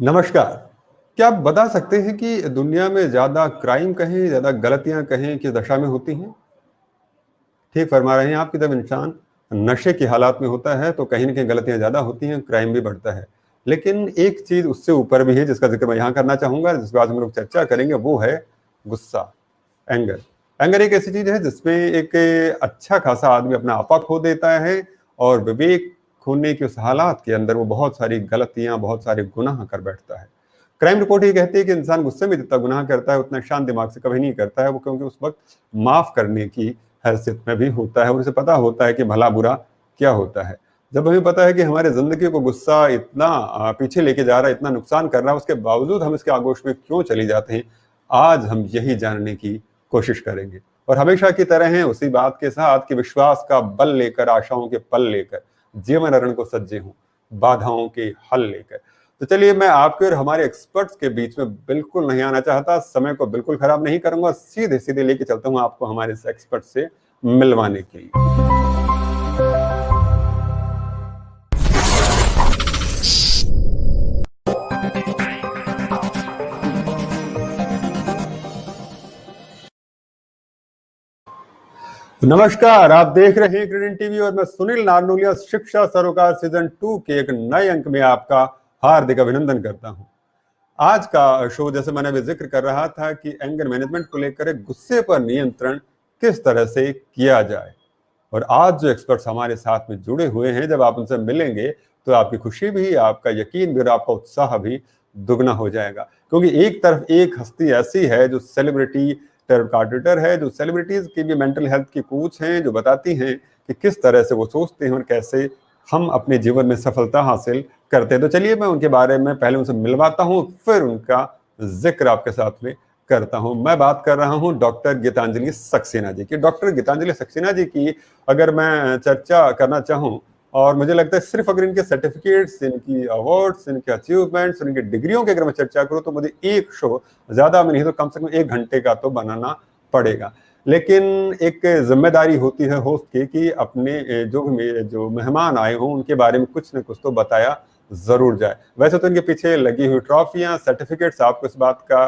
नमस्कार। क्या आप बता सकते हैं कि दुनिया में ज़्यादा क्राइम कहें, ज़्यादा गलतियाँ कहें, किस दशा में होती हैं? ठीक फरमा रहे हैं आप कि जब इंसान नशे की हालात में होता है, तो कहीं न कहीं गलतियाँ ज़्यादा होती हैं, क्राइम भी बढ़ता है। लेकिन एक चीज़ उससे ऊपर भी है, जिसका ज़िक्र मैं यहाँ करना चाहूँगा, जिस पे आज हम लोग चर्चा करेंगे, वो है गुस्सा, एंगर। एंगर एक ऐसी चीज़ है, जिसमें एक अच्छा खासा आदमी अपना आपा खो देता है और विवेक खोने के उस हालात के अंदर वो बहुत सारी गलतियाँ, बहुत सारे गुनाह कर बैठता है। क्राइम रिपोर्ट ये कहती है कि इंसान गुस्से में जितना गुनाह करता है, उतना शांत दिमाग से कभी नहीं करता है वो, क्योंकि उस वक़्त माफ़ करने की हैसियत में भी होता है और उसे पता होता है कि भला-बुरा क्या होता है। जब हमें पता है कि हमारे ज़िंदगी को गुस्सा इतना पीछे लेके जा रहा है, इतना नुकसान कर रहा है, उसके बावजूद हम इसके आगोश में क्यों चले जाते हैं, आज हम यही जानने की कोशिश करेंगे। और हमेशा की तरह हैं उसी बात के साथ कि विश्वास का बल लेकर, आशाओं के पल लेकर, जीवन रण को सज्जे हों, बाधाओं के हल लेकर। तो चलिए, मैं आपके और हमारे एक्सपर्ट्स के बीच में बिल्कुल नहीं आना चाहता, समय को बिल्कुल खराब नहीं करूँगा, सीधे-सीधे लेके चलता हूँ आपको हमारे इस एक्सपर्ट से मिलवाने के लिए। नमस्कार, आप देख रहे हैं क्रेडिट टीवी और मैं सुनील नारनोलिया शिक्षा सरोकार सीजन 2 के एक नए अंक में आपका हार्दिक अभिनंदन करता हूं। आज का शो, जैसे मैंने अभी जिक्र कर रहा था कि एंगर मैनेजमेंट को लेकर गुस्से पर नियंत्रण किस तरह से किया जाए। और आज जो एक्सपर्ट्स हमारे साथ में जुड़े हुए हैं, जब आप उनसे मिलेंगे तो आपकी खुशी भी, आपका यकीन भी और आपका उत्साह भी दुगना हो जाएगा। क्योंकि एक तरफ एक हस्ती ऐसी है जो सेलिब्रिटी टेरर है, जो सेलिब्रिटीज की भी मेंटल हेल्थ की कोच हैं, जो बताती हैं कि किस तरह से वो सोचते हैं और कैसे हम अपने जीवन में सफलता हासिल करते हैं। तो चलिए, मैं उनके बारे में पहले उनसे मिलवाता हूँ, फिर उनका जिक्र आपके साथ में करता हूं। मैं बात कर रहा हूं डॉक्टर गीतांजलि सक्सेना जी की। डॉक्टर गीतांजलि सक्सेना जी की अगर मैं चर्चा करना चाहूं, और मुझे लगता है सिर्फ अगर इनके सर्टिफिकेट्स, इनकी अवार्ड्स, इनके अचीवमेंट्स, इनकी डिग्रियों की अगर मैं चर्चा करूं, तो मुझे एक शो, ज्यादा में नहीं तो कम से कम 1 घंटे का तो बनाना पड़ेगा। लेकिन एक जिम्मेदारी होती है होस्ट की कि अपने जो मेहमान आए हों उनके बारे में कुछ न कुछ तो बताया जरूर जाए। वैसे तो इनके पीछे लगी हुई ट्रॉफियां, सर्टिफिकेट्स आपको इस बात का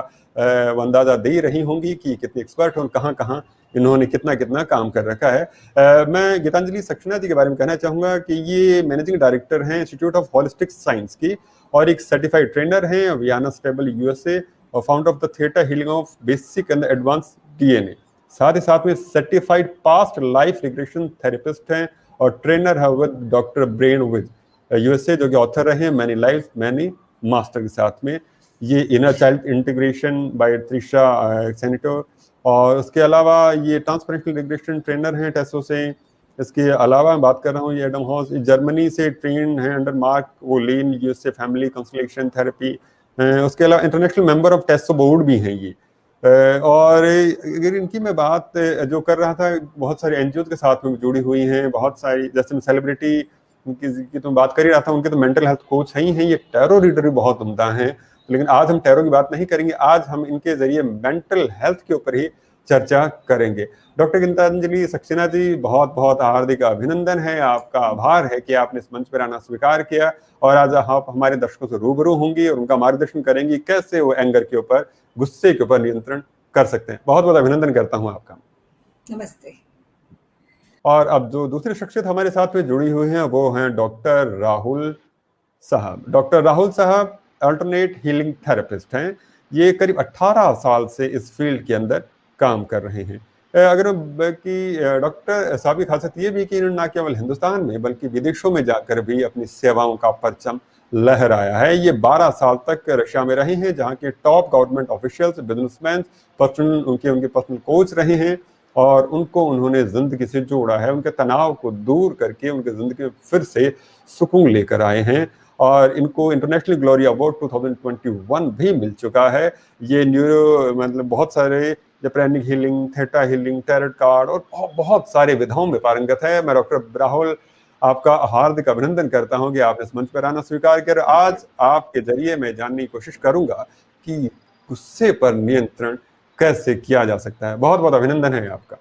वो अंदाजा दे ही रही होंगी कि कितने एक्सपर्ट और कहाँ कहाँ इन्होंने कितना कितना काम कर रखा है। मैं गीतांजलि सक्सेना जी के बारे में कहना चाहूंगा कि ये मैनेजिंग डायरेक्टर हैं इंस्टीट्यूट ऑफ होलिस्टिक साइंस की, और एक सर्टिफाइड ट्रेनर हैं वियना स्टेबल यूएसए, और founder of the theatre healing of basic and advance DNA. साथ ही साथ में certified past life regression therapist हैं और ट्रेनर है with doctor brain with USA, जो कि ऑथर रहे मैनी लाइफ मैनी मास्टर के साथ में। ये inner child integration by Trisha senator, और उसके अलावा ये ट्रांसपेरेंशियल रिग्रेशन ट्रेनर हैं टेसो से। इसके अलावा मैं बात कर रहा हूँ ये एडम हॉस, जर्मनी से ट्रेन है under mark Olin, USA family consolation therapy. उसके अलावा इंटरनेशनल मेंबर ऑफ टेसो बोर्ड भी हैं ये। और अगर इनकी मैं बात जो कर रहा था, बहुत सारे एनजीओ के साथ में जुड़ी हुई हैं, बहुत सारी, जैसे मैं सेलिब्रिटी की तो बात कर ही रहा था, उनके तो मेंटल हेल्थ कोच ही हैं। ये टैरो रीडर भी बहुत उम्दा हैं, लेकिन आज हम टैरो की बात नहीं करेंगे। आज हम इनके जरिए मेंटल हेल्थ के ऊपर ही चर्चा करेंगे। डॉक्टर गीतांजलि सक्सेना जी, बहुत बहुत हार्दिक अभिनंदन है, आपका आभार है कि आपने इस मंच पर आना स्वीकार किया और आज आप हमारे दर्शकों से रूबरू होंगी और उनका मार्गदर्शन करेंगी कैसे वो एंगर के ऊपर, गुस्से के ऊपर नियंत्रण कर सकते हैं। बहुत बहुत अभिनंदन करता हूँ आपका। नमस्ते। और अब जो दूसरी शख्सियत हमारे साथ में जुड़ी हुई हैं, वो हैं डॉक्टर राहुल साहब। डॉक्टर राहुल साहब अल्टरनेट हीलिंग थेरेपिस्ट हैं। ये करीब 18 साल से इस फील्ड के अंदर काम कर रहे हैं। अगर डॉक्टर साहब की खासियत ये भी कि इन्होंने न केवल हिंदुस्तान में बल्कि विदेशों में जाकर भी अपनी सेवाओं का परचम लहराया है। ये 12 साल तक रशिया में रहे हैं, जहाँ के top government officials, businessman, personal उनके पर्सनल कोच रहे हैं, और उनको उन्होंने जिंदगी से जोड़ा है, उनके तनाव को दूर करके उनके जिंदगी में फिर से सुकून लेकर आए हैं। और इनको इंटरनेशनल ग्लोरी अवार्ड 2021 भी मिल चुका है। ये न्यूरो मतलब बहुत सारे जैप्रेनिक healing, theta healing, tarot card और बहुत सारे विधाओं में पारंगत है। मैं डॉक्टर राहुल आपका हार्दिक अभिनंदन करता हूं कि आपने इस मंच पर आना स्वीकार कर। आज आपके जरिए मैं जानने की कोशिश करूंगा कि गुस्से पर नियंत्रण कैसे किया जा सकता है। बहुत बहुत अभिनंदन है आपका।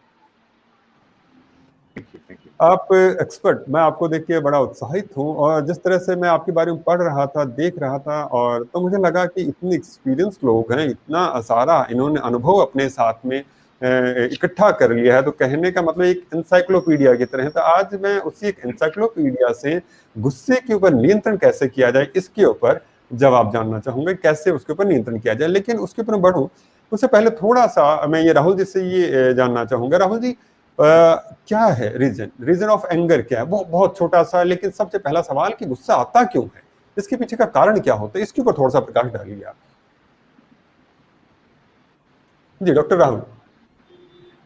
आप एक्सपर्ट, मैं आपको देख के बड़ा उत्साहित हूँ और जिस तरह से मैं आपके बारे में पढ़ रहा था, देख रहा था, और तो मुझे लगा कि इतने एक्सपीरियंस लोग हैं, इतना सारा इन्होंने अनुभव अपने साथ में इकट्ठा कर लिया है, तो कहने का मतलब एक एनसाइक्लोपीडिया की तरह है। तो आज मैं उसी एक एनसाइक्लोपीडिया से गुस्से के ऊपर नियंत्रण कैसे किया जाए, इसके ऊपर जवाब जानना चाहूंगा, कैसे उसके ऊपर नियंत्रण किया जाए। लेकिन उसके ऊपर बढ़ूं उससे पहले थोड़ा सा मैं ये राहुल जी से ये जानना चाहूंगा। राहुल जी, क्या है रीजन ऑफ एंगर क्या है? वो बहुत छोटा सा, लेकिन सबसे पहला सवाल कि गुस्सा आता क्यों है, इसके पीछे का कारण क्या होता है, इसके ऊपर थोड़ा सा प्रकाश डालिए आप। जी doctor Rahul.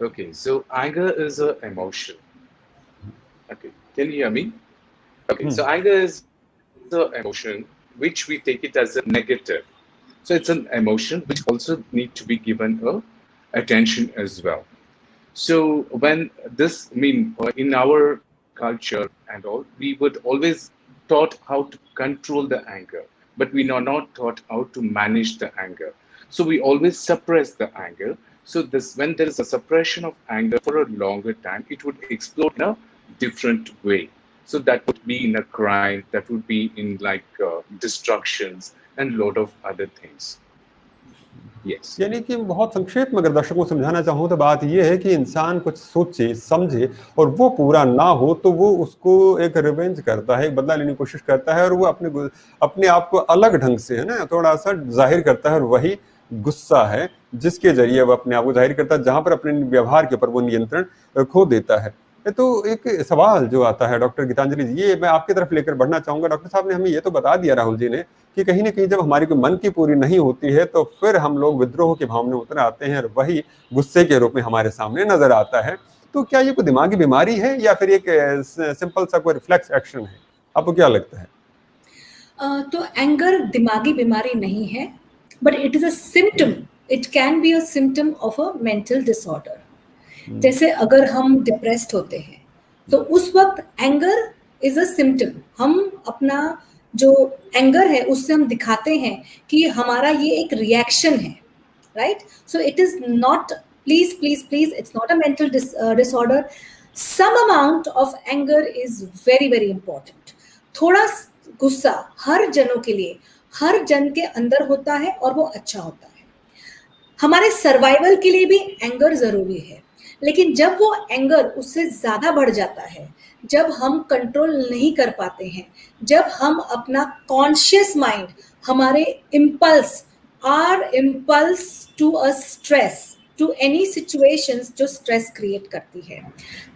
Okay, so anger is an emotion. Okay, can you hear me? Okay, so anger is an emotion which we take it as a negative. So it's an emotion which also need to be given a attention as well. So when this, I mean, in our culture and all, we would always taught how to control the anger, but we are not taught how to manage the anger. So we always suppress the anger. So this, when there is a suppression of anger for a longer time, it would explode in a different way. So that would be in a crime, that would be in like destructions and lot of other things. Yes. यानी कि बहुत संक्षेप में अगर दर्शकों को समझाना चाहूँ तो बात यह है कि इंसान कुछ सोचे समझे और वो पूरा ना हो तो वो उसको एक रिवेंज करता है, एक बदला लेने की कोशिश करता है, और वो अपने आप को अलग ढंग से, है ना, थोड़ा सा जाहिर करता है, और वही गुस्सा है जिसके जरिए वो अपने आप को जाहिर करता है, जहां पर अपने व्यवहार के ऊपर वो नियंत्रण खो देता है। तो एक सवाल जो आता है डॉक्टर गीतांजलि जी, ये मैं आपकी तरफ लेकर बढ़ना चाहूंगा। डॉक्टर साहब ने हमें ये तो बता दिया राहुल जी ने कि कहीं ना कहीं जब हमारी कोई मन की पूरी नहीं होती है तो फिर हम लोग विद्रोह की भाव में उतर आते हैं और वही गुस्से के रूप में हमारे सामने नजर आता है। तो क्या ये कोई दिमागी बीमारी है या फिर एक सिंपल सा कोई रिफ्लेक्स एक्शन है? आपको क्या लगता है? तो एंगर दिमागी बीमारी नहीं है, but it is a symptom, it can be a symptom of a mental disorder. जैसे अगर हम डिप्रेस्ड होते हैं तो उस वक्त एंगर इज अ सिम्टम। हम अपना जो एंगर है उससे हम दिखाते हैं कि हमारा ये एक रिएक्शन है, right? So it is not, please please please, it's not a mental disorder. Some amount of anger is very very important. थोड़ा गुस्सा हर जनों के लिए, हर जन के अंदर होता है और वो अच्छा होता है। हमारे सर्वाइवल के लिए भी एंगर जरूरी है, लेकिन जब वो एंगर उससे ज्यादा बढ़ जाता है, जब हम कंट्रोल नहीं कर पाते हैं, जब हम अपना कॉन्शियस माइंड, हमारे impulses, our impulses to a stress, to any situations जो स्ट्रेस क्रिएट करती है,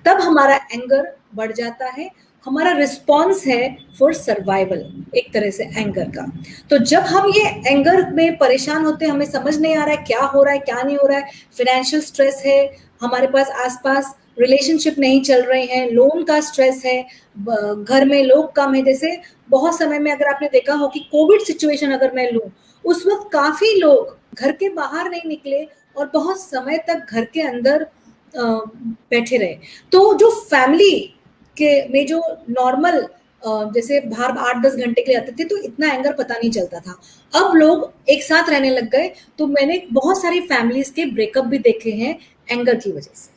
तब हमारा एंगर बढ़ जाता है। हमारा रिस्पॉन्स है फॉर सर्वाइवल एक तरह से एंगर का। तो जब हम ये एंगर में परेशान होते हैं, हमें समझ नहीं आ रहा है क्या हो रहा है क्या नहीं हो रहा है, फाइनेंशियल स्ट्रेस है, हमारे पास आसपास रिलेशनशिप नहीं चल रहे हैं, लोन का स्ट्रेस है, घर में लोग कम है। जैसे बहुत समय में अगर आपने देखा हो कि कोविड सिचुएशन अगर मैं लूं, उस वक्त काफी लोग घर के बाहर नहीं निकले और बहुत समय तक घर के अंदर बैठे रहे। तो जो फैमिली के में जो नॉर्मल जैसे बाहर 8-10 घंटे के लिए आते थे तो इतना एंगर पता नहीं चलता था। अब लोग एक साथ रहने लग गए, तो मैंने बहुत सारी फैमिलीज के ब्रेकअप भी देखे हैं एंगर की वजह से।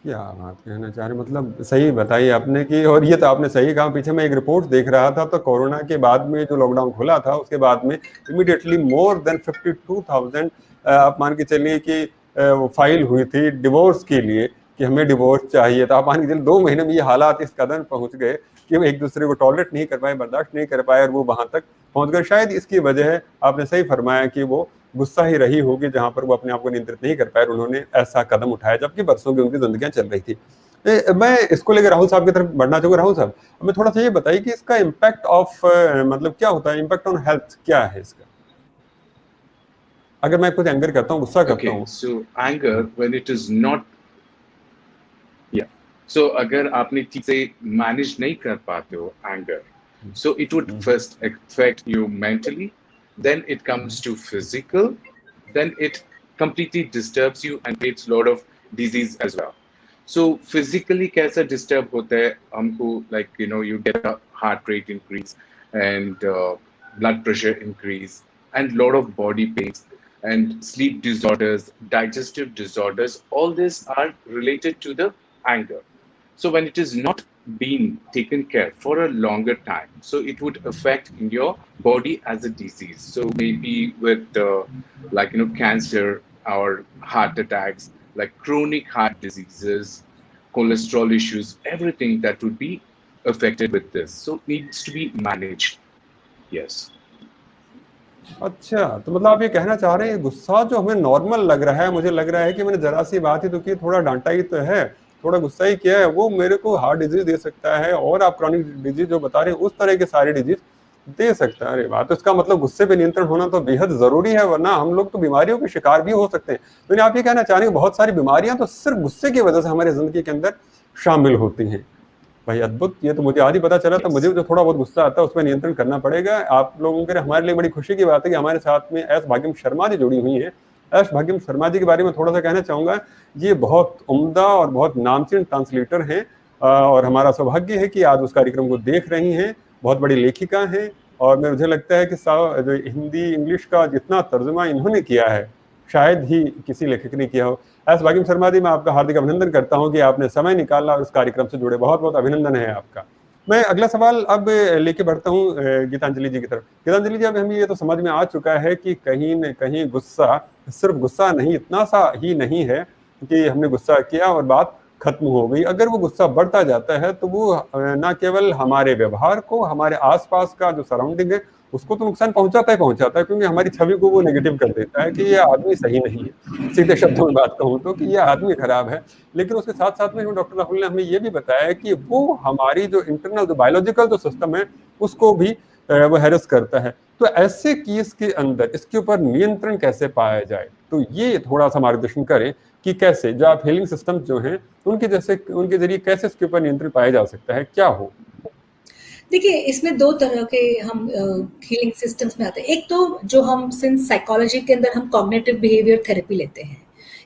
क्या बात कहना चाह रहे, मतलब सही बताई आपने कि, और ये तो आपने सही कहा। पीछे मैं एक रिपोर्ट देख रहा था तो कोरोना के बाद में जो लॉकडाउन खुला था उसके बाद में इमीडिएटली मोर देन 52,000 आप मान के चलिए कि फाइल हुई थी डिवोर्स के लिए कि हमें डिवोर्स चाहिए। तो आप मान के चलिए 2 महीने में ये हालात इस कदर पहुंच गए कि वो एक दूसरे को टॉलरेट नहीं कर पाए, बर्दाश्त नहीं कर पाए, और वो वहां तक पहुंच गए। शायद इसकी वजह है, आपने सही फरमाया कि वो गुस्सा ही रही होगी जहां पर वो अपने आप को नियंत्रित नहीं कर पाए, उन्होंने ऐसा कदम उठाया जबकि बरसों की उनकी जिंदगियां चल रही थी। मैं इसको लेकर राहुल साहब की तरफ बढ़ना चाहूंगा। राहुल साहब, हमें थोड़ा सा ये बताइए कि इसका इम्पैक्ट ऑफ मतलब क्या होता है, इम्पैक्ट ऑन हेल्थ क्या है इसका, अगर मैं कुछ एंगर करता हूँ, गुस्सा करता हूँ? So anger when it is not, yeah, so अगर आपने ठीक से मैनेज नहीं कर पाते हो anger, so it would first affect you mentally, then it comes to physical, then it completely disturbs you and creates a lot of disease as well. So physically कैसा disturb होता है हमको, like you get a heart rate increase and blood pressure increase and lot of body pains and sleep disorders, digestive disorders. All these are related to the anger. So when it is not being taken care for a longer time, so it would affect in your body as a disease. So maybe with like cancer or heart attacks, like chronic heart diseases, cholesterol issues, everything that would be affected with this. So it needs to be managed. Yes. अच्छा, तो मतलब आप ये कहना चाह रहे हैं गुस्सा जो हमें नॉर्मल लग रहा है, मुझे लग रहा है कि मैंने जरा सी बात ही तो की, थोड़ा डांटा ही तो है, थोड़ा गुस्सा ही किया है, वो मेरे को हार्ट डिजीज दे सकता है, और आप क्रॉनिक डिजीज जो बता रहे हैं उस तरह के सारे डिजीज दे सकता है। अरे बात, तो इसका मतलब गुस्से पे नियंत्रण होना तो बेहद जरूरी है, वरना हम लोग तो बीमारियों के शिकार भी हो सकते हैं। तो आप ये कहना चाह रहे हैं बहुत सारी बीमारियां तो सिर्फ गुस्से की वजह से हमारी जिंदगी के अंदर शामिल होती हैं। भाई अद्भुत, ये तो मुझे आज ही पता चला। तो मुझे जो थोड़ा बहुत गुस्सा आता है उस पर नियंत्रण करना पड़ेगा। आप लोगों के हमारे लिए बड़ी खुशी की बात है कि हमारे साथ में एस भाग्यम शर्मा जी जुड़ी हुई हैं। एस भाग्यम शर्मा जी के बारे में थोड़ा सा कहना चाहूँगा। ये बहुत उम्दा और बहुत नामचीन ट्रांसलेटर हैं, और हमारा सौभाग्य है कि आज उस कार्यक्रम को देख रही हैं। बहुत बड़ी लेखिका हैं, और मुझे लगता है कि जो हिंदी इंग्लिश का जितना तर्जुमा इन्होंने किया है शायद ही किसी लेखक ने किया हो। एस भाग्यम शर्मा जी, मैं आपका हार्दिक अभिनंदन करता हूं कि आपने समय निकाला और इस कार्यक्रम से जुड़े। बहुत बहुत अभिनंदन है आपका। मैं अगला सवाल अब लेके बढ़ता हूं गीतांजलि जी की तरफ। गीतांजलि जी, अब हमें ये तो समझ में आ चुका है कि कहीं न कहीं गुस्सा सिर्फ गुस्सा नहीं, इतना सा ही नहीं है कि हमने गुस्सा किया और बात खत्म हो गई। अगर वो गुस्सा बढ़ता जाता है तो वो न केवल हमारे व्यवहार को, हमारे आसपास का जो सराउंडिंग है उसको तो नुकसान पहुंचाता है, क्योंकि हमारी छवि को वो नेगेटिव कर देता है कि ये आदमी सही नहीं है। सीधे शब्दों में बात कहूँ तो कि ये आदमी खराब है। लेकिन उसके साथ साथ में डॉक्टर राहुल ने हमें ये भी बताया कि वो हमारी जो इंटरनल जो बायोलॉजिकल जो सिस्टम है उसको भी वो हैरेस करता है। तो ऐसे केस के अंदर इसके ऊपर नियंत्रण कैसे पाया जाए, तो ये थोड़ा सा मार्गदर्शन करें कि कैसे जो आप हीलिंग सिस्टम जो हैं उनके जरिए कैसे इसके ऊपर नियंत्रण पाया जा सकता है, क्या हो? देखिए, इसमें 2 तरह के हम हीलिंग सिस्टम्स में आते हैं। एक तो जो हम सिंस साइकोलॉजी के अंदर हम कॉग्निटिव बिहेवियर थेरेपी लेते हैं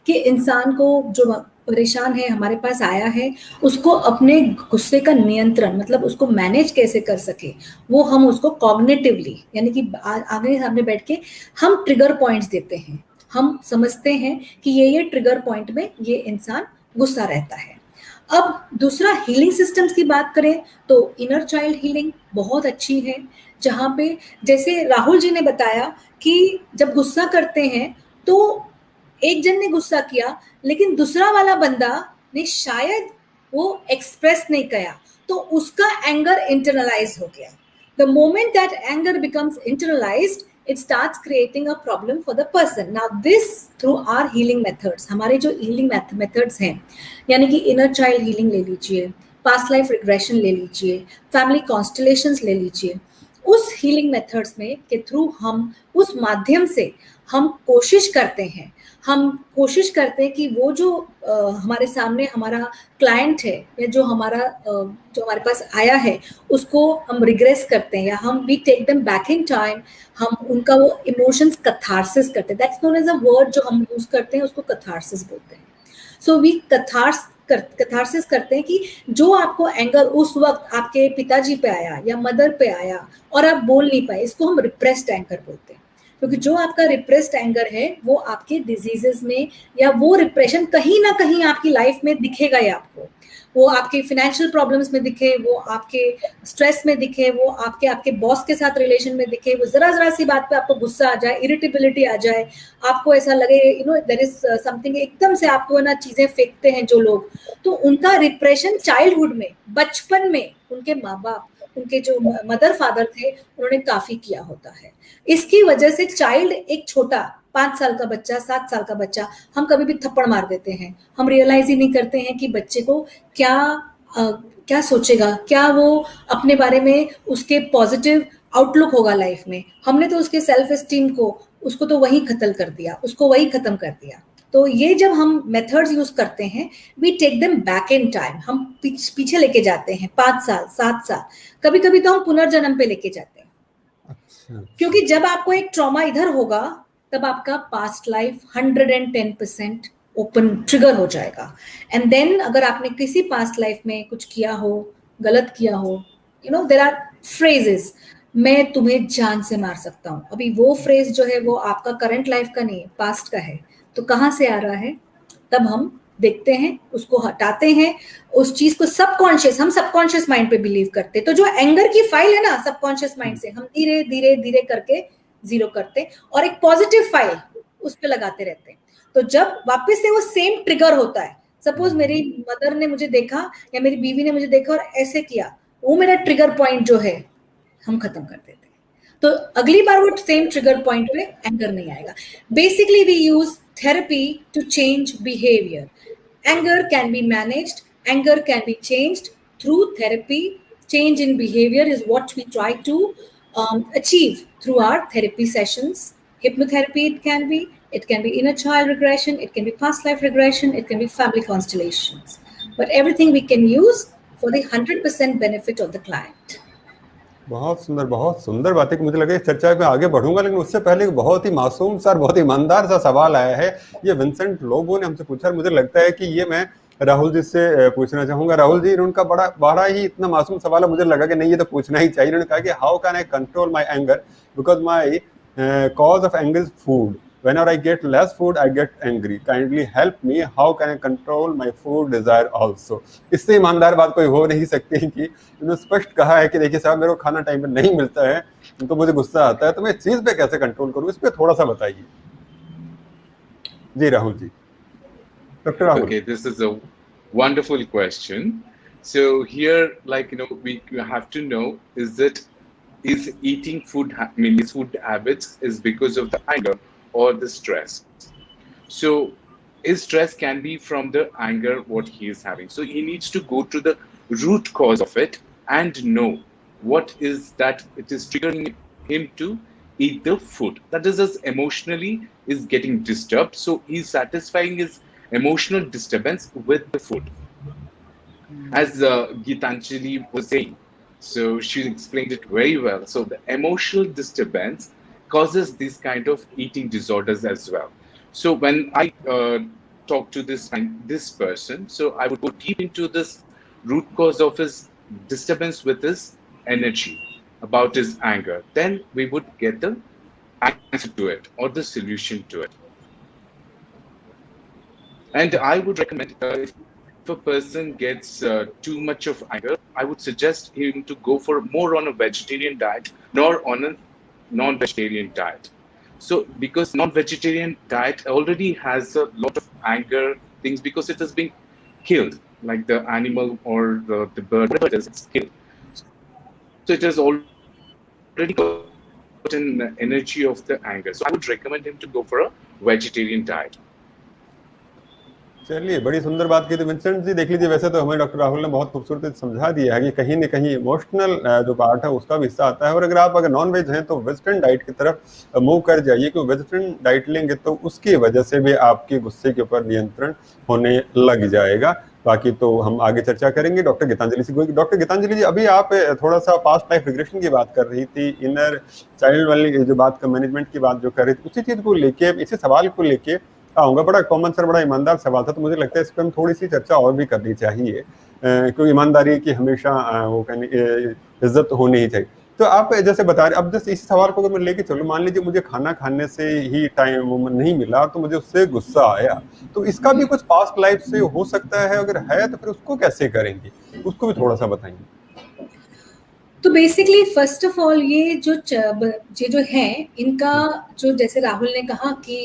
कि इंसान को जो परेशान है, हमारे पास आया है, उसको अपने गुस्से का नियंत्रण, मतलब उसको मैनेज कैसे कर सके, वो हम उसको कॉग्निटिवली, यानी कि आगे सामने बैठ के हम ट्रिगर पॉइंट्स देते हैं। हम समझते हैं कि ये ट्रिगर पॉइंट में ये इंसान गुस्सा रहता है। अब दूसरा हीलिंग सिस्टम्स की बात करें तो इनर चाइल्ड हीलिंग बहुत अच्छी है, जहाँ पे जैसे राहुल जी ने बताया कि जब गुस्सा करते हैं तो एक जन ने गुस्सा किया लेकिन दूसरा वाला बंदा ने शायद वो एक्सप्रेस नहीं किया, तो उसका एंगर इंटरनलाइज हो गया। The moment that anger becomes internalised, it starts creating a problem for the person. Now this through our healing methods, हमारे जो healing methods हैं, यानी कि inner child healing ले लीजिए, past life regression ले लीजिए, family constellations ले लीजिए, उस healing methods में के थ्रू हम उस माध्यम से हम कोशिश करते हैं कि वो जो हमारे सामने हमारा क्लाइंट है या जो हमारे पास आया है उसको हम रिग्रेस करते हैं, या हम we take them back in time, हम उनका वो इमोशंस कैथारसिस करते हैं। That's known as a word जो हम यूज करते हैं, उसको कैथारसिस बोलते हैं। सो वी कैथारसिस करते हैं कि जो आपको एंगर उस वक्त आपके पिताजी पे आया या मदर पे आया और आप बोल नहीं पाए, इसको हम रिप्रेस्ड एंगर बोलते हैं। क्योंकि जो आपका रिप्रेस्ड एंगर है वो आपके डिजीजेस में, या वो रिप्रेशन कहीं ना कहीं आपकी लाइफ में दिखेगा ही आपको, वो आपके फाइनेंशियल प्रॉब्लम्स में दिखे, वो आपके स्ट्रेस में दिखे, वो आपके बॉस के साथ रिलेशन में दिखे, वो जरा सी बात पे आपको गुस्सा आ जाए, इरिटेबिलिटी आ जाए, आपको ऐसा लगे देयर इज समथिंग, एकदम से आपको ना चीजें फेंकते हैं जो लोग, तो उनका रिप्रेशन चाइल्डहुड में, बचपन में उनके माँ बाप, उनके जो मदर फादर थे, उन्होंने काफी किया होता है। इसकी वजह से चाइल्ड, एक छोटा 5 साल का बच्चा, 7 साल का बच्चा, हम कभी भी थप्पड़ मार देते हैं, हम रियलाइज ही नहीं करते हैं कि बच्चे को क्या सोचेगा, क्या वो अपने बारे में उसके पॉजिटिव आउटलुक होगा लाइफ में। हमने तो उसके सेल्फ एस्टीम को, उसको तो वही खत्म कर दिया। तो ये जब हम मेथड्स यूज करते हैं, we take them back in time, हम पीछे लेके जाते हैं 5 साल 7 साल, कभी कभी तो हम पुनर्जन्म पे लेके जाते हैं। अच्छा। क्योंकि जब आपको एक ट्रॉमा इधर होगा तब आपका पास्ट लाइफ 110% ओपन ट्रिगर हो जाएगा। एंड देन अगर आपने किसी पास्ट लाइफ में कुछ किया हो, गलत किया हो, देयर आर फ्रेजेस, मैं तुम्हें जान से मार सकता हूँ। अभी वो फ्रेज जो है वो आपका करंट लाइफ का नहीं है, पास्ट का है। तो कहाँ से आ रहा है? तब हम देखते हैं, उसको हटाते हैं, उस चीज को सबकॉन्शियस, हम सबकॉन्शियस माइंड पे बिलीव करते हैं। तो जो एंगर की फाइल है ना सबकॉन्शियस माइंड से हम धीरे धीरे धीरे करके जीरो करते हैं और एक पॉजिटिव फाइल उस पे लगाते रहते हैं। तो जब वापस से वो सेम ट्रिगर होता है, सपोज मेरी मदर ने मुझे देखा या मेरी बीवी ने मुझे देखा और ऐसे किया, वो मेरा ट्रिगर पॉइंट जो है हम खत्म कर देते हैं। तो अगली बार वो सेम ट्रिगर पॉइंट पे एंगर नहीं आएगा। Basically we use therapy to change behaviour. Anger can be managed, anger can be changed through therapy. Change in behavior is what we try to achieve through our therapy sessions. Hypnotherapy it can be inner child regression, it can be past life regression, it can be family constellations. But everything we can use for the 100% benefit of the client. बहुत सुंदर बातें। मुझे लगा इस चर्चा में आगे बढ़ूंगा, लेकिन उससे पहले एक बहुत ही मासूम सा और बहुत ईमानदार सा सवाल आया है। ये विंसेंट लोबो ने हमसे पूछा, मुझे लगता है कि ये मैं राहुल जी से पूछना चाहूंगा। राहुल जी, उनका बड़ा ही इतना मासूम सवाल है, मुझे लगा कि नहीं ये तो पूछना ही चाहिए। उन्होंने कहा कि how can I control my anger because my cause of anger is food. Whenever I get less food, I get angry. Kindly help me. How can I control my food desire also? इससे ईमानदार बात कोई हो नहीं सकती कि उन्होंने स्पष्ट कहा है कि देखिए साहब, मेरे को खाना टाइम पे नहीं मिलता है तो मुझे गुस्सा आता है, तो मैं इस चीज पे कैसे कंट्रोल करूँ, इस पे थोड़ा सा बताइए। जी Rahul ji, doctor Rahul. Okay, this is a wonderful question. So here, like, we have to know, is eating food, his food habits is because of the anger or the stress. So his stress can be from the anger what he is having. So he needs to go to the root cause of it and know what is that it is triggering him to eat the food. That is, as emotionally is getting disturbed. So he's satisfying his emotional disturbance with the food. As Gitanjali was saying, so she explained it very well. So the emotional disturbance causes these kind of eating disorders as well. So when I talk to this person, so I would go deep into this root cause of his disturbance with his energy, about his anger. Then we would get the answer to it or the solution to it. And I would recommend if a person gets too much of anger, I would suggest him to go for more on a vegetarian diet, nor on a non-vegetarian diet. So because non-vegetarian diet already has a lot of anger things because it has been killed, like the animal or the bird, whatever it is, it's killed. So it has already got an energy of the anger. So I would recommend him to go for a vegetarian diet. चलिए, बड़ी सुंदर बात की। तो Vincent जी देख लीजिए, वैसे तो हमें डॉक्टर राहुल ने बहुत खूबसूरती समझा दिया है कि कहीं न कहीं इमोशनल जो पार्ट है उसका भी हिस्सा आता है। और अगर आप नॉन वेज हैं तो वेजिटेरियन डाइट की तरफ मूव कर जाइए, क्योंकि वेजिटेरियन डाइट लेंगे तो उसकी वजह से भी आपके गुस्से के ऊपर नियंत्रण होने लग जाएगा। बाकी तो हम आगे चर्चा करेंगे डॉक्टर गीतांजलि से। डॉक्टर गीतांजलि जी, अभी आप थोड़ा सा पास्ट लाइफ रिग्रेशन की बात कर रही थी, इनर चाइल्ड वाली जो बात का मैनेजमेंट की बात जो कर रही थी, उसी चीज को लेके, इसी सवाल को लेके आऊंगा। बड़ा कॉमन सर, बड़ा ईमानदार सवाल था, तो मुझे लगता है इस पर हम थोड़ी सी चर्चा और भी करनी चाहिए, क्योंकि ईमानदारी की हमेशा वो कहने इज्जत होनी ही चाहिए। तो आप जैसे बता रहे, अब जैसे इस सवाल को अगर मैं लेके चलूं, मान लीजिए मुझे खाना खाने से ही टाइम नहीं मिला तो मुझे उससे गुस्सा आया, तो इसका भी कुछ पास्ट लाइफ से हो सकता है? अगर है तो फिर उसको कैसे करेंगे, उसको भी थोड़ा सा बताएंगे। तो बेसिकली फर्स्ट ऑफ ऑल ये जो है इनका, जो जैसे राहुल ने कहा कि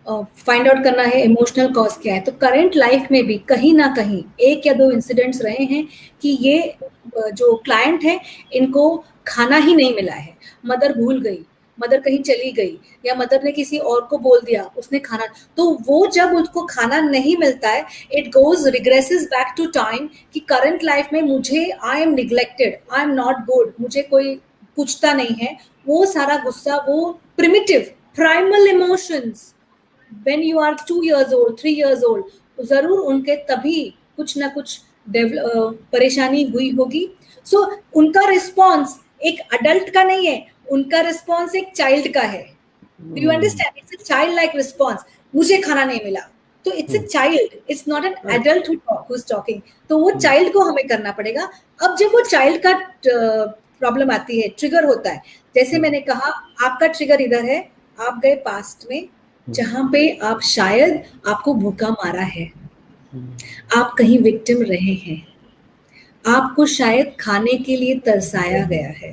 फाइंड आउट करना है इमोशनल कॉज क्या है, तो करंट लाइफ में भी कहीं ना कहीं 1 या 2 इंसिडेंट्स रहे हैं कि ये जो क्लाइंट है इनको खाना ही नहीं मिला है, मदर भूल गई, मदर कहीं चली गई, या मदर ने किसी और को बोल दिया उसने खाना, तो वो जब उसको खाना नहीं मिलता है, it goes regresses back to time कि करंट लाइफ में मुझे I am neglected, I am not good, मुझे कोई पूछता नहीं है। वो सारा गुस्सा, वो primitive primal emotions when you are 2 years old, 3 years old, तो जरूर उनके तभी कुछ ना कुछ परेशानी हुई होगी। सो उनका रिस्पॉन्स एक अडल्ट का नहीं है, उनका रिस्पॉन्स एक चाइल्ड का है। Do you understand? It's a child-like response. मुझे खाना नहीं मिला, तो it's a child. It's not an adult who's talking. तो वो child को हमें करना पड़ेगा। अब जब वो child का प्रॉब्लम आती है, ट्रिगर होता है, जैसे मैंने कहा आपका ट्रिगर इधर है, आप गए पास्ट में जहां पे आप शायद आपको भूखा मारा है, आप कहीं विक्टिम रहे हैं, आपको शायद खाने के लिए तरसाया गया है,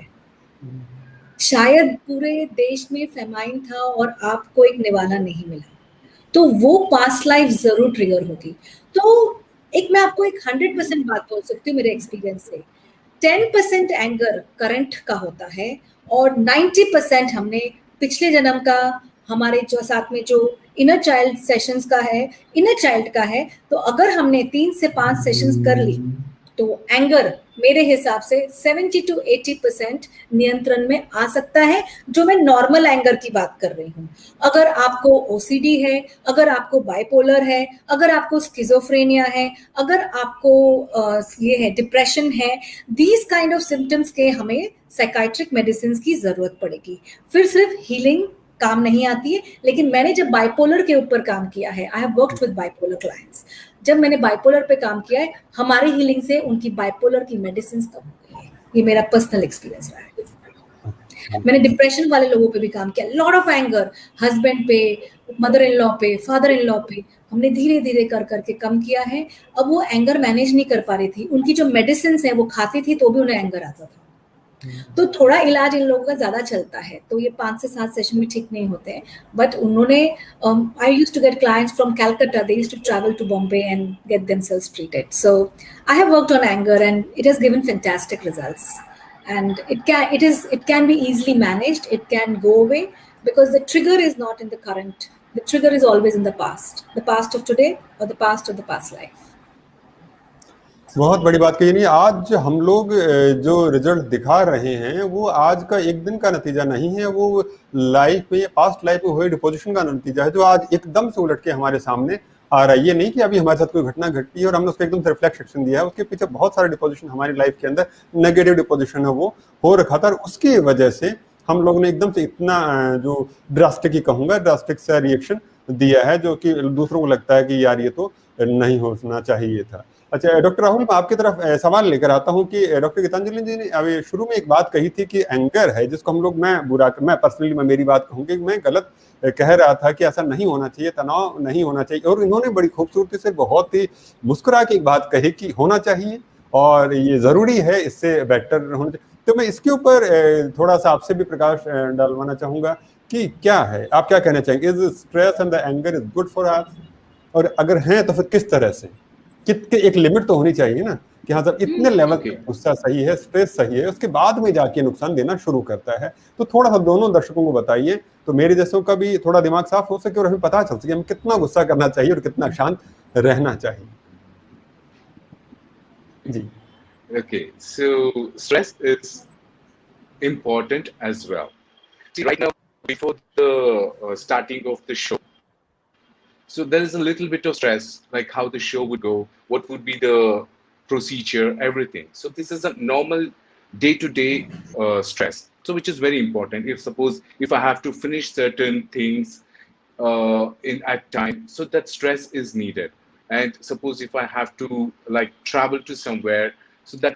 शायद पूरे देश में फेमाइन था और आपको एक निवाला नहीं मिला, तो वो पास्ट लाइफ जरूर ट्रिगर होगी। तो एक मैं आपको एक 100% बात बोल सकती हूँ मेरे एक्सपीरियंस से, 10% एंगर करंट का होता है और 90% हमने पिछले जन्म का, हमारे जो साथ में जो इनर चाइल्ड सेशंस का है, इनर चाइल्ड का है। तो अगर हमने 3 से 5 सेशंस कर ली तो एंगर मेरे हिसाब से 70 to 80% नियंत्रण में आ सकता है, जो मैं नॉर्मल एंगर की बात कर रही हूँ। अगर आपको ओसीडी है, अगर आपको बाइपोलर है, अगर आपको स्किजोफ्रेनिया है, अगर आपको ये है डिप्रेशन है, दीज काइंड ऑफ सिम्टम्स के हमें साइकाइट्रिक मेडिसिन की जरूरत पड़ेगी। फिर सिर्फ हीलिंग काम नहीं आती है। लेकिन मैंने जब बाइपोलर के ऊपर काम किया है, आई have worked with bipolar clients, जब मैंने बाइपोलर पे काम किया है, हमारी हीलिंग से उनकी बाइपोलर की मेडिसिन कम हो गई है। ये मेरा पर्सनल एक्सपीरियंस रहा है। मैंने डिप्रेशन वाले लोगों पे भी काम किया, लॉट ऑफ एंगर, हस्बैंड पे, मदर इन लॉ पे, फादर इन लॉ पे, हमने धीरे धीरे कर करके कम किया है। अब वो एंगर मैनेज नहीं कर पा रही थी, उनकी जो मेडिसिन है वो खाती थी तो भी उन्हें एंगर आता था। तो थोड़ा इलाज इन लोगों का ज्यादा चलता है, तो ये 5 से 7 सेशन भी ठीक नहीं होते हैं। बट उन्होंने I used to get clients from Calcutta, they used to travel to Bombay and get themselves treated. So I have worked on anger and it has given fantastic results, and it can be easily managed, it can go away, because the trigger is not in the current, the trigger is always in the past of today or the past of the past life. बहुत बड़ी बात कही। नहीं, आज हम लोग जो result दिखा रहे हैं वो आज का एक दिन का नतीजा नहीं है, वो लाइफ में, पास्ट लाइफ में हुए डिपोजिशन का नतीजा है, जो आज एकदम से उलट के हमारे सामने आ रहा है। ये नहीं कि अभी हमारे साथ कोई घटना घटी है और हमने उसको एकदम से रिफ्लेक्ट एक्शन दिया है, उसके पीछे बहुत सारे डिपोजिशन हमारी लाइफ के अंदर नेगेटिव डिपोजिशन है वो हो रखा था, और उसकी वजह से हम लोग ने एकदम से इतना जो ड्रास्टिक ही कहूँगा, ड्रास्टिक सा रिएक्शन दिया है, जो कि दूसरों को लगता है कि यार ये तो नहीं होना चाहिए था। अच्छा डॉक्टर राहुल, मैं आपकी तरफ सवाल लेकर आता हूँ कि डॉक्टर गीतांजलि जी ने अभी शुरू में एक बात कही थी कि एंगर है जिसको हम लोग, मैं पर्सनली मेरी बात कहूँगी, मैं गलत कह रहा था कि ऐसा नहीं होना चाहिए, तनाव नहीं होना चाहिए, और इन्होंने बड़ी खूबसूरती से बहुत ही मुस्कुरा के एक बात कही कि होना चाहिए और ये जरूरी है, इससे बेटर होना चाहिए। तो मैं इसके ऊपर थोड़ा सा आपसे भी प्रकाश डालवाना चाहूंगा कि क्या है, आप क्या कहना चाहेंगे, is stress and the anger is good for us, और अगर हैं तो फिर किस तरह से, कितने, एक लिमिट तो होनी चाहिए ना कि हाँ सर इतने लेवल पे गुस्सा सही है, स्ट्रेस सही है, उसके बाद में जाके नुकसान देना शुरू करता है। तो थोड़ा सा दोनों दर्शकों को बताइए, तो मेरे जैसों का भी थोड़ा दिमाग साफ हो सके और हमें पता चल सके हमें कितना गुस्सा करना चाहिए और कितना शांत रहना चाहिए। जी। Okay, so stress is important as well. See, right now, before the starting of the show, so there is a little bit of stress, like how the show would go, what would be the procedure, everything. So this is a normal day-to-day stress, so which is very important. If I have to finish certain things in at time, so that stress is needed. And suppose if I have to like travel to somewhere, so that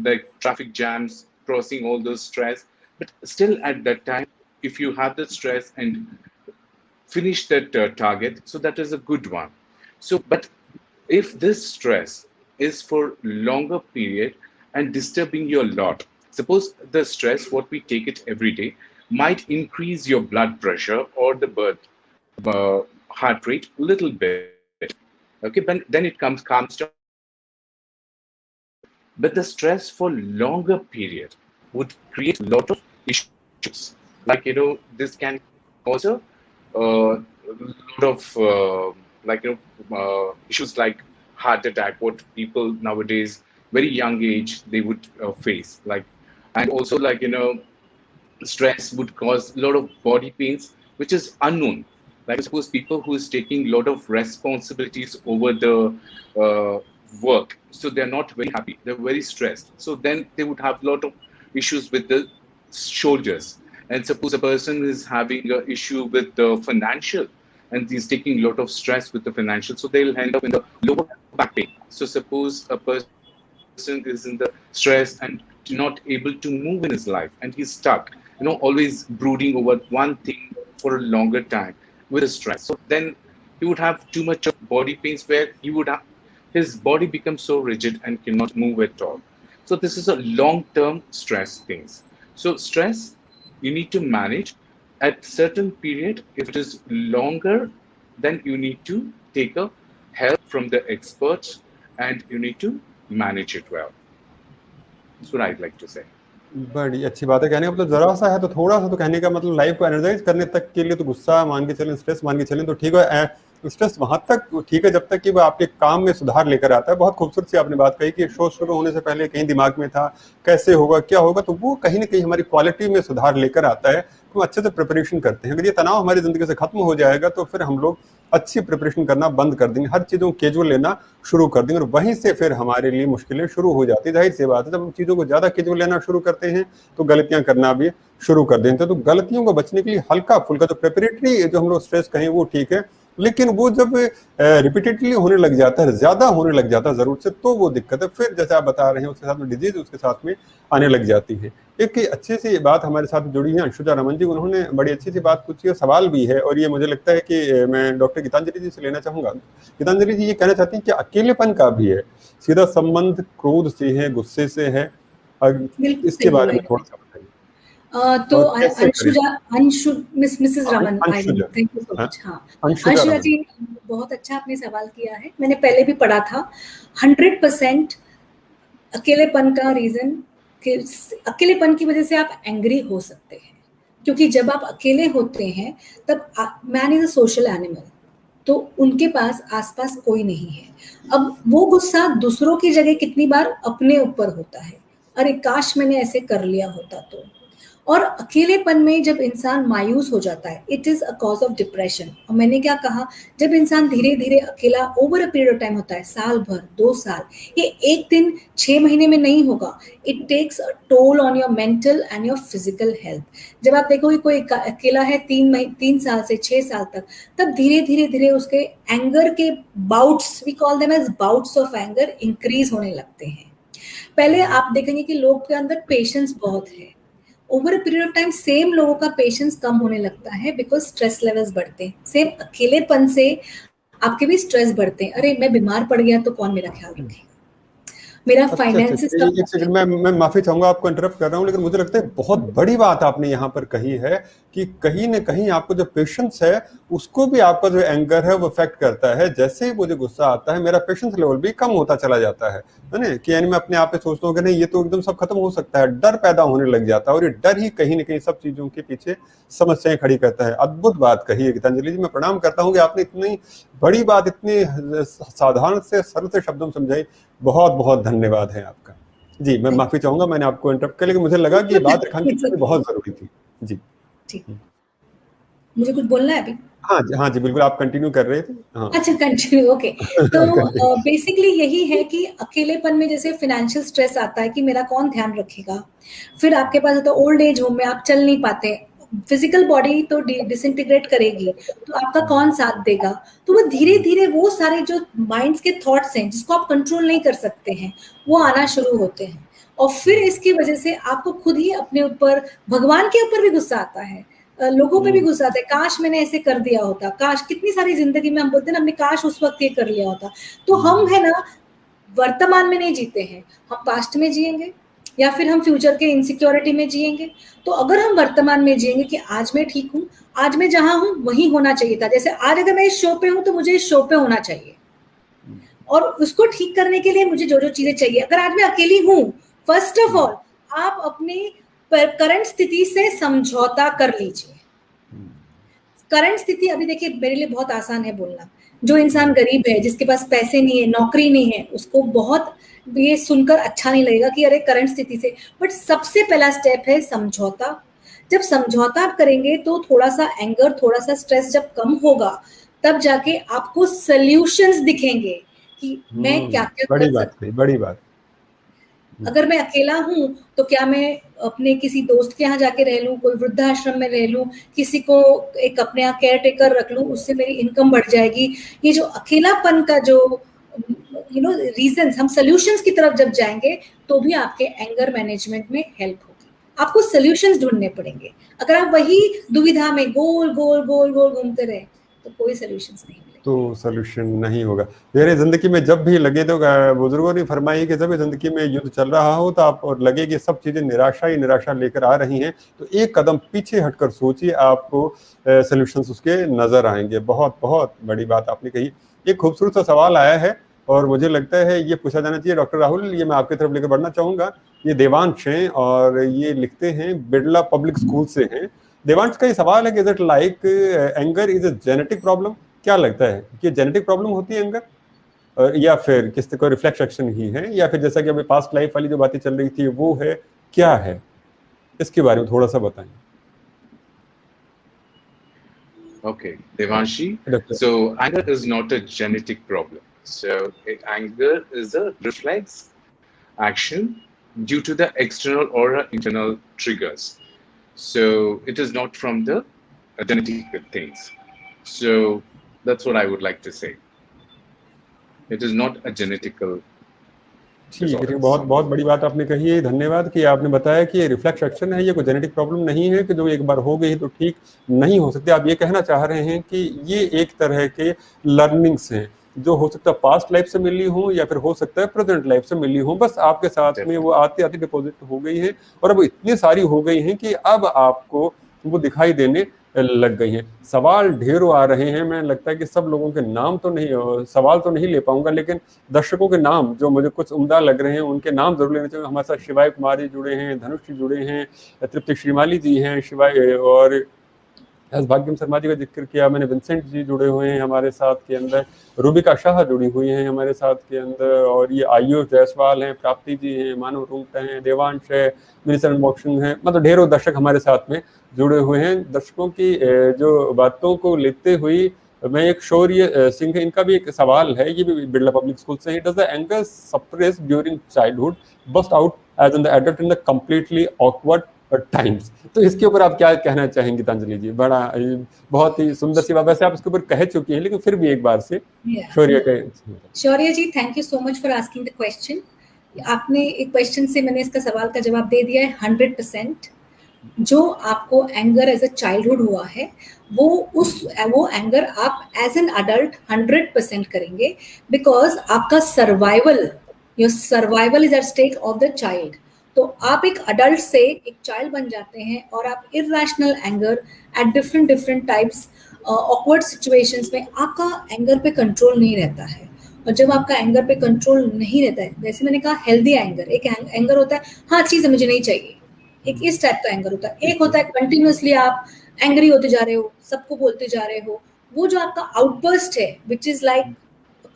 like traffic jams, crossing all those stress, but still at that time, if you have the stress and finish that target, so that is a good one. So but if this stress is for longer period and disturbing you a lot, suppose the stress what we take it every day might increase your blood pressure or the heart rate a little bit, okay, but then it calms down. But the stress for longer period would create a lot of issues, like this can cause a lot of issues like heart attack, what people nowadays very young age they would face, like, and also like stress would cause a lot of body pains which is unknown. Like suppose people who is taking a lot of responsibilities over the work, so they're not very happy, they're very stressed, so then they would have a lot of issues with the shoulders. And suppose a person is having an issue with the financial and he's taking a lot of stress with the financial, so they'll end up in the lower back pain. So suppose a person is in the stress and not able to move in his life and he's stuck, always brooding over one thing for a longer time with the stress, so then he would have too much of body pains where his body becomes so rigid and cannot move at all. So this is a long-term stress things. So stress you need to manage at certain period. If it is longer, then you need to take a help from the experts and you need to manage it well. That's what I'd like to say. बड़ी अच्छी बात है। कहने का मतलब जरा सा है तो थोड़ा सा तो कहने का मतलब लाइफ को एनर्जाइज करने तक के लिए तो गुस्सा मान के चलें, स्ट्रेस मान के चलें तो ठीक है। स्ट्रेस वहां तक ठीक है जब तक कि वो आपके काम में सुधार लेकर आता है। बहुत खूबसूरत सी आपने बात कही कि शो शुरू होने से पहले कहीं दिमाग में था कैसे होगा क्या होगा, तो वो कहीं ना कहीं हमारी क्वालिटी में सुधार लेकर आता है। तो अच्छे से प्रिपरेशन करते हैं। अगर ये तनाव हमारी जिंदगी से खत्म हो जाएगा तो फिर हम लोग अच्छी प्रिपरेशन करना बंद कर देंगे, हर चीज़ों को कैजुअल लेना शुरू कर देंगे और वहीं से फिर हमारे लिए मुश्किलें शुरू हो जाती है। जाहिर सी बात है, जब हम चीज़ों को ज़्यादा कैजुअल लेना शुरू करते हैं तो गलतियां करना भी शुरू कर देते हैं। तो गलतियों को बचने के लिए हल्का फुल्का जो प्रिपरेटरी जो हम लोग स्ट्रेस कहें वो ठीक है, लेकिन वो जब रिपीटेडली होने लग जाता है, ज्यादा होने लग जाता है जरूरत से, तो वो दिक्कत है। फिर जैसे आप बता रहे हैं उसके साथ में डिजीज उसके साथ में आने लग जाती है। एक अच्छी सी बात हमारे साथ जुड़ी है अंशुजा रमन जी, उन्होंने बड़ी अच्छी सी बात पूछी है, सवाल भी है और ये मुझे लगता है कि मैं डॉक्टर गीतांजलि जी से लेना चाहूंगा। गीतांजलि जी ये कहना चाहती हैं कि अकेलेपन का भी है सीधा संबंध क्रोध से है, गुस्से से है, और इसके बारे में थोड़ा सा बताइए। तो Mrs Raman, thank you so much. हाँ अंशुजा जी, बहुत अच्छा आपने सवाल किया है। मैंने पहले भी पढ़ा था 100% अकेलेपन का रीजन कि अकेलेपन की वजह से आप एंग्री हो सकते हैं, क्योंकि जब आप अकेले होते हैं तब man is a social animal, तो उनके पास आसपास कोई नहीं है। अब वो गुस्सा दूसरों की जगह कितनी बार अपने ऊपर होता है, अरे काश मैंने ऐसे कर लिया होता तो। और अकेलेपन में जब इंसान मायूस हो जाता है, it is a cause of depression. और मैंने क्या कहा, जब इंसान धीरे धीरे अकेला over a period of time होता है, साल भर 2 साल, ये एक दिन 6 महीने में नहीं होगा। It takes a toll on your mental and your physical health. जब आप देखोगे कोई अकेला है 3 साल से 6 साल तक, तब धीरे धीरे धीरे उसके एंगर के bouts, we call them as bouts of anger, increase होने लगते हैं। पहले आप देखेंगे कि लोग के अंदर पेशेंस बहुत है, over a period of time same लोगों का पेशेंस कम होने लगता है बिकॉज स्ट्रेस लेवल्स बढ़ते हैं। सेम अकेलेपन से आपके भी स्ट्रेस बढ़ते हैं, अरे मैं बीमार पड़ गया तो कौन मेरा ख्याल रखेगा, मेरा फाइनेंसिस का। एक सेकंड, मैं माफी चाहूंगा आपको इंटरप्ट कर रहा हूं, लेकिन मुझे लगता है बहुत बड़ी बात आपने यहाँ पर कही है कि कहीं ना कहीं आपको जो पेशेंस है उसको भी आपका जो एंगर है वो अफेक्ट करता है। जैसे ही मुझे गुस्सा आता है मेरा पेशेंस लेवल भी कम होता चला जाता है ना, कि यानी मैं अपने आप पे सोचता हूँ कि नहीं ये तो एकदम सब खत्म हो सकता है, डर पैदा होने लग जाता है और ये डर ही कहीं ना कहीं सब चीजों के पीछे समस्याएं खड़ी करता है। अद्भुत बात कही है गीतांजलि जी, मैं प्रणाम करता हूँ कि आपने इतनी बड़ी बात इतनी साधारण से सरल से शब्दों में समझाई। बहुत बहुत धन्यवाद है आपका। जी मैं माफी चाहूंगा मैंने आपको इंटरप्ट किया, लेकिन मुझे लगा कि ये बात रखना बहुत जरूरी थी। जी ठीक, मुझे कुछ बोलना है अभी? हाँ जी बिल्कुल, आप कंटिन्यू कर रहे थे। हाँ अच्छा कंटिन्यू, ओके। तो बेसिकली यही है कि अकेलेपन में जैसे फाइनेंशियल स्ट्रेस आता है कि मेरा कौन ध्यान रखेगा, फिर आपके पास होता है ओल्ड एज होम में आप चल नहीं पाते, फिजिकल बॉडी तो डिसइंटीग्रेट करेगी, तो आपका कौन साथ देगा। तो वो धीरे धीरे वो सारे जो माइंड्स के थॉट्स हैं जिसको आप कंट्रोल नहीं कर सकते हैं वो आना शुरू होते हैं, और फिर इसकी वजह से आपको खुद ही अपने ऊपर, भगवान के ऊपर भी गुस्सा आता है, लोगों पे भी गुस्सा आता है, काश मैंने ऐसे कर दिया होता, काश। कितनी सारी जिंदगी में हम बोलते हैं ना हमने काश उस वक्त ये कर लिया होता। तो हम है ना वर्तमान में नहीं जीते हैं, हम पास्ट में जिएंगे या फिर हम फ्यूचर के इनसिक्योरिटी में जिएंगे। तो अगर हम वर्तमान में जिएंगे कि आज मैं ठीक हूँ, आज मैं जहां हूँ वही होना चाहिए था, जैसे आज अगर मैं इस शो पे हूँ तो मुझे इस शो पे होना चाहिए, और उसको ठीक करने के लिए मुझे जो जो चीजें चाहिए, अगर आज मैं अकेली हूँ, फर्स्ट ऑफ ऑल आप अपनी करंट स्थिति से समझौता कर लीजिए। करंट स्थिति अभी देखिए मेरे लिए बहुत आसान है बोलना, जो इंसान गरीब है, जिसके पास पैसे नहीं है, नौकरी नहीं है, उसको बहुत ये सुनकर अच्छा नहीं लगेगा कि अरे करंट स्थिति से, बट सबसे पहला स्टेप है समझौता। जब समझौता आप करेंगे तो थोड़ा सा एंगर, थोड़ा सा स्ट्रेस जब कम होगा, तब जाके आपको सॉल्यूशंस दिखेंगे कि मैं क्या क्या बड़ी कर बात सकती है, बड़ी बात। अगर मैं अकेला हूँ तो क्या मैं अपने किसी दोस्त के यहाँ जाके रह लूँ, कोई वृद्धाश्रम में रह लूँ, किसी को एक अपने यहाँ केयर टेकर रख लूँ, उससे मेरी इनकम बढ़ जाएगी। ये जो अकेलापन का जो रीजंस, हम सॉल्यूशंस की तरफ जब जाएंगे तो भी आपके एंगर मैनेजमेंट में हेल्प होगी। आपको सॉल्यूशंस ढूंढने पड़ेंगे। अगर आप वही दुविधा में गोल गोल गोल गोल घूमते रहे तो कोई सॉल्यूशंस नहीं मिलेंगे। तो सोल्यूशन नहीं होगा। मेरे जिंदगी में जब भी लगे, तो बुजुर्गों ने फरमाई कि जब भी जिंदगी में युद्ध चल रहा हो तो आप और लगे कि सब चीजें निराशा ही निराशा लेकर आ रही हैं, तो एक कदम पीछे हटकर सोचिए, आपको सोल्यूशंस उसके नजर आएंगे। बहुत बहुत बड़ी बात आपने कही। एक खूबसूरत सा सवाल आया है और मुझे लगता है ये पूछा जाना चाहिए। डॉक्टर राहुल, ये मैं आपकी तरफ लेकर बढ़ना चाहूंगा। ये देवांश हैं और ये लिखते हैं बिरला पब्लिक स्कूल से हैं। देवांश का ये सवाल है कि is it like anger is a genetic problem? क्या लगता है कि जेनेटिक प्रॉब्लम होती है एंगर, या फिर किसी को रिफ्लेक्स एक्शन ही है, या फिर जैसा कि अभी पास्ट लाइफ वाली जो बातें चल रही थी वो है, क्या है? इसके बारे में थोड़ा सा बताएं। Okay, Devanshi. Doctor. So anger is not a genetic problem. So anger is a reflex action due to the external or internal triggers. So it is not from the genetic things. So that's what I would like to say. It is not a genetical ठीक है, बहुत बहुत बड़ी बात आपने कही है। धन्यवाद कि आपने बताया कि ये रिफ्लेक्स एक्शन है, ये कोई जेनेटिक प्रॉब्लम नहीं है कि जो एक बार हो गई तो ठीक नहीं हो सकती। आप ये कहना चाह रहे हैं कि ये एक तरह के लर्निंग्स हैं जो हो सकता है पास्ट लाइफ से मिली हो या फिर हो सकता है प्रेजेंट लाइफ से मिली हो, बस आपके साथ में वो आती आती डिपॉजिट हो गई है और अब इतनी सारी हो गई हैं कि अब आपको वो दिखाई देने लग गई हैं। सवाल ढेरों आ रहे हैं, मैं लगता है कि सब लोगों के नाम तो नहीं, सवाल तो नहीं ले पाऊंगा, लेकिन दर्शकों के नाम जो मुझे कुछ उम्दा लग रहे हैं उनके नाम जरूर लेने चाहिए। हमारे साथ शिवाय कुमारी जुड़े हैं, धनुष जी जुड़े हैं, तृप्ति श्रीमाली जी हैं, शिवाय और भाग्यम शर्मा जी का जिक्र किया मैंने, विंसेंट जी जुड़े हुए हैं हमारे साथ के अंदर, रूबिका शाह जुड़ी हुई हैं हमारे साथ के अंदर, और ये आयुष जायसवाल हैं, प्राप्ति जी हैं, मानव रूंगटा हैं, देवांश है, मिनिसर बॉक्सिंग है, मतलब ढेरों दर्शक हमारे साथ में जुड़े हुए हैं। दर्शकों की जो बातों को लेते हुए मैं एक शौर्य सिंह, इनका भी एक सवाल है, ये भी बिरला पब्लिक स्कूल से है। Does the anger suppress during childhood burst out as in the adult in the completely awkward times? तो इसके ऊपर आप क्या कहना चाहेंगे गीतांजलि जी? बड़ा बहुत ही सुंदर सी बात, वैसे आप इसके ऊपर कह चुकी हैं लेकिन फिर भी एक बार से शौर्य जी, thank you so much for asking the question. आपने एक क्वेश्चन से मैंने इसका सवाल का जवाब दे दिया है। 100% जो आपको एंगर एज अ चाइल्डहुड हुआ है वो एंगर आप एज एन अडल्ट 100% करेंगे, बिकॉज आपका your survival is at stake of the child. तो आप एक अडल्ट से एक चाइल्ड बन जाते हैं और आप irrational anger at different types awkward situations में आपका एंगर पे कंट्रोल नहीं रहता है। और जब आपका एंगर पे कंट्रोल नहीं रहता है, जैसे मैंने कहा हेल्दी एंगर, एक एंगर होता है हाँ चीज़ मुझे नहीं चाहिए, एक इस टाइप का एंगर होता है। एक होता है कंटिन्यूअसली आप एंग्री होते जा रहे हो, सबको बोलते जा रहे हो, वो जो आपका आउटबर्स्ट है which is like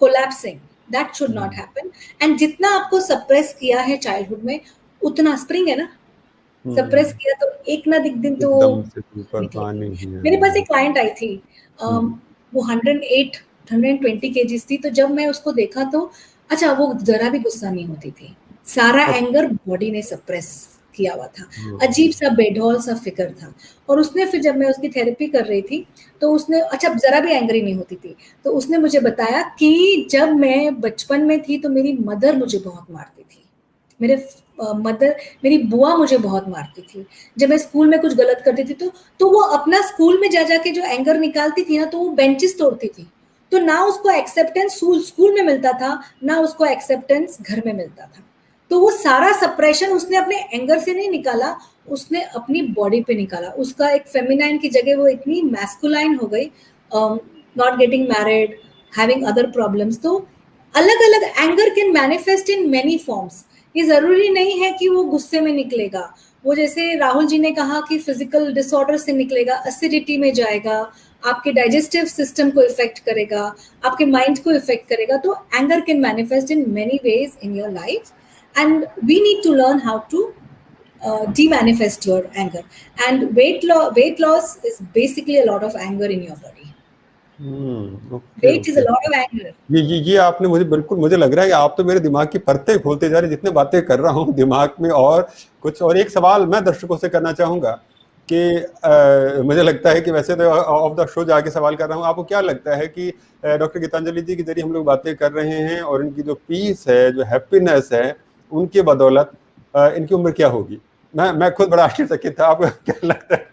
collapsing, that should not happen. And जितना आपको सप्रेस किया है चाइल्डहुड में उतना स्प्रिंग है ना, सप्रेस किया तो एक ना दिन तो मेरे पास एक क्लाइंट आई थी, वो 120 kg थी। तो जब मैं उसको देखा तो अच्छा वो जरा भी गुस्सा नहीं होती थी, सारा एंगर बॉडी ने सप्रेस किया हुआ था, अजीब सा बेढौल सा फिकर था। और उसने फिर जब मैं उसकी थेरेपी कर रही थी तो उसने अच्छा जरा भी एंग्री नहीं होती थी, तो उसने मुझे बताया कि जब मैं बचपन में थी तो मेरी मदर मुझे बहुत मारती थी, मेरी बुआ मुझे बहुत मारती थी। जब मैं स्कूल में कुछ गलत करती थी तो वो अपना स्कूल में जा जाके जो एंगर निकालती थी ना, तो वो बेंचेस तोड़ती थी। तो ना उसको एक्सेप्टेंस स्कूल में मिलता था, ना उसको एक्सेप्टेंस घर में मिलता था। तो वो सारा सप्रेशन उसने अपने एंगर से नहीं निकाला, उसने अपनी बॉडी पे निकाला। उसका एक फेमिनाइन की जगह वो इतनी मैस्कुलाइन हो गई, not getting married, having other problems. तो अलग अलग anger can manifest in many forms. ये जरूरी नहीं है कि वो गुस्से में निकलेगा, वो जैसे राहुल जी ने कहा कि फिजिकल डिसऑर्डर से निकलेगा, एसिडिटी में जाएगा, आपके डाइजेस्टिव सिस्टम को इफेक्ट करेगा, आपके माइंड को इफेक्ट करेगा। तो anger can manifest in many ways in your life and we need to learn how to de-manifest your anger. And weight loss is basically a lot of anger in your body. Weight is a lot of anger. ये आपने मुझे लग रहा है कि आप तो मेरे दिमाग की परतें खोलते जा रहे, जितने बातें कर रहा हूँ दिमाग में। और एक सवाल मैं दर्शकों से करना चाहूंगा कि मुझे लगता है कि वैसे तो ऑफ द शो जाके सवाल कर रहा हूँ, आपको क्या लगता है कि डॉक्टर गीतांजलि जी के जरिए हम लोग बातें कर रहे हैं और इनकी जो पीस है, जो हैप्पीनेस है, उनके बदौलत इनकी उम्र क्या होगी? मैं खुद बड़ा आश्चर्यचकित था, आपको क्या लगता है?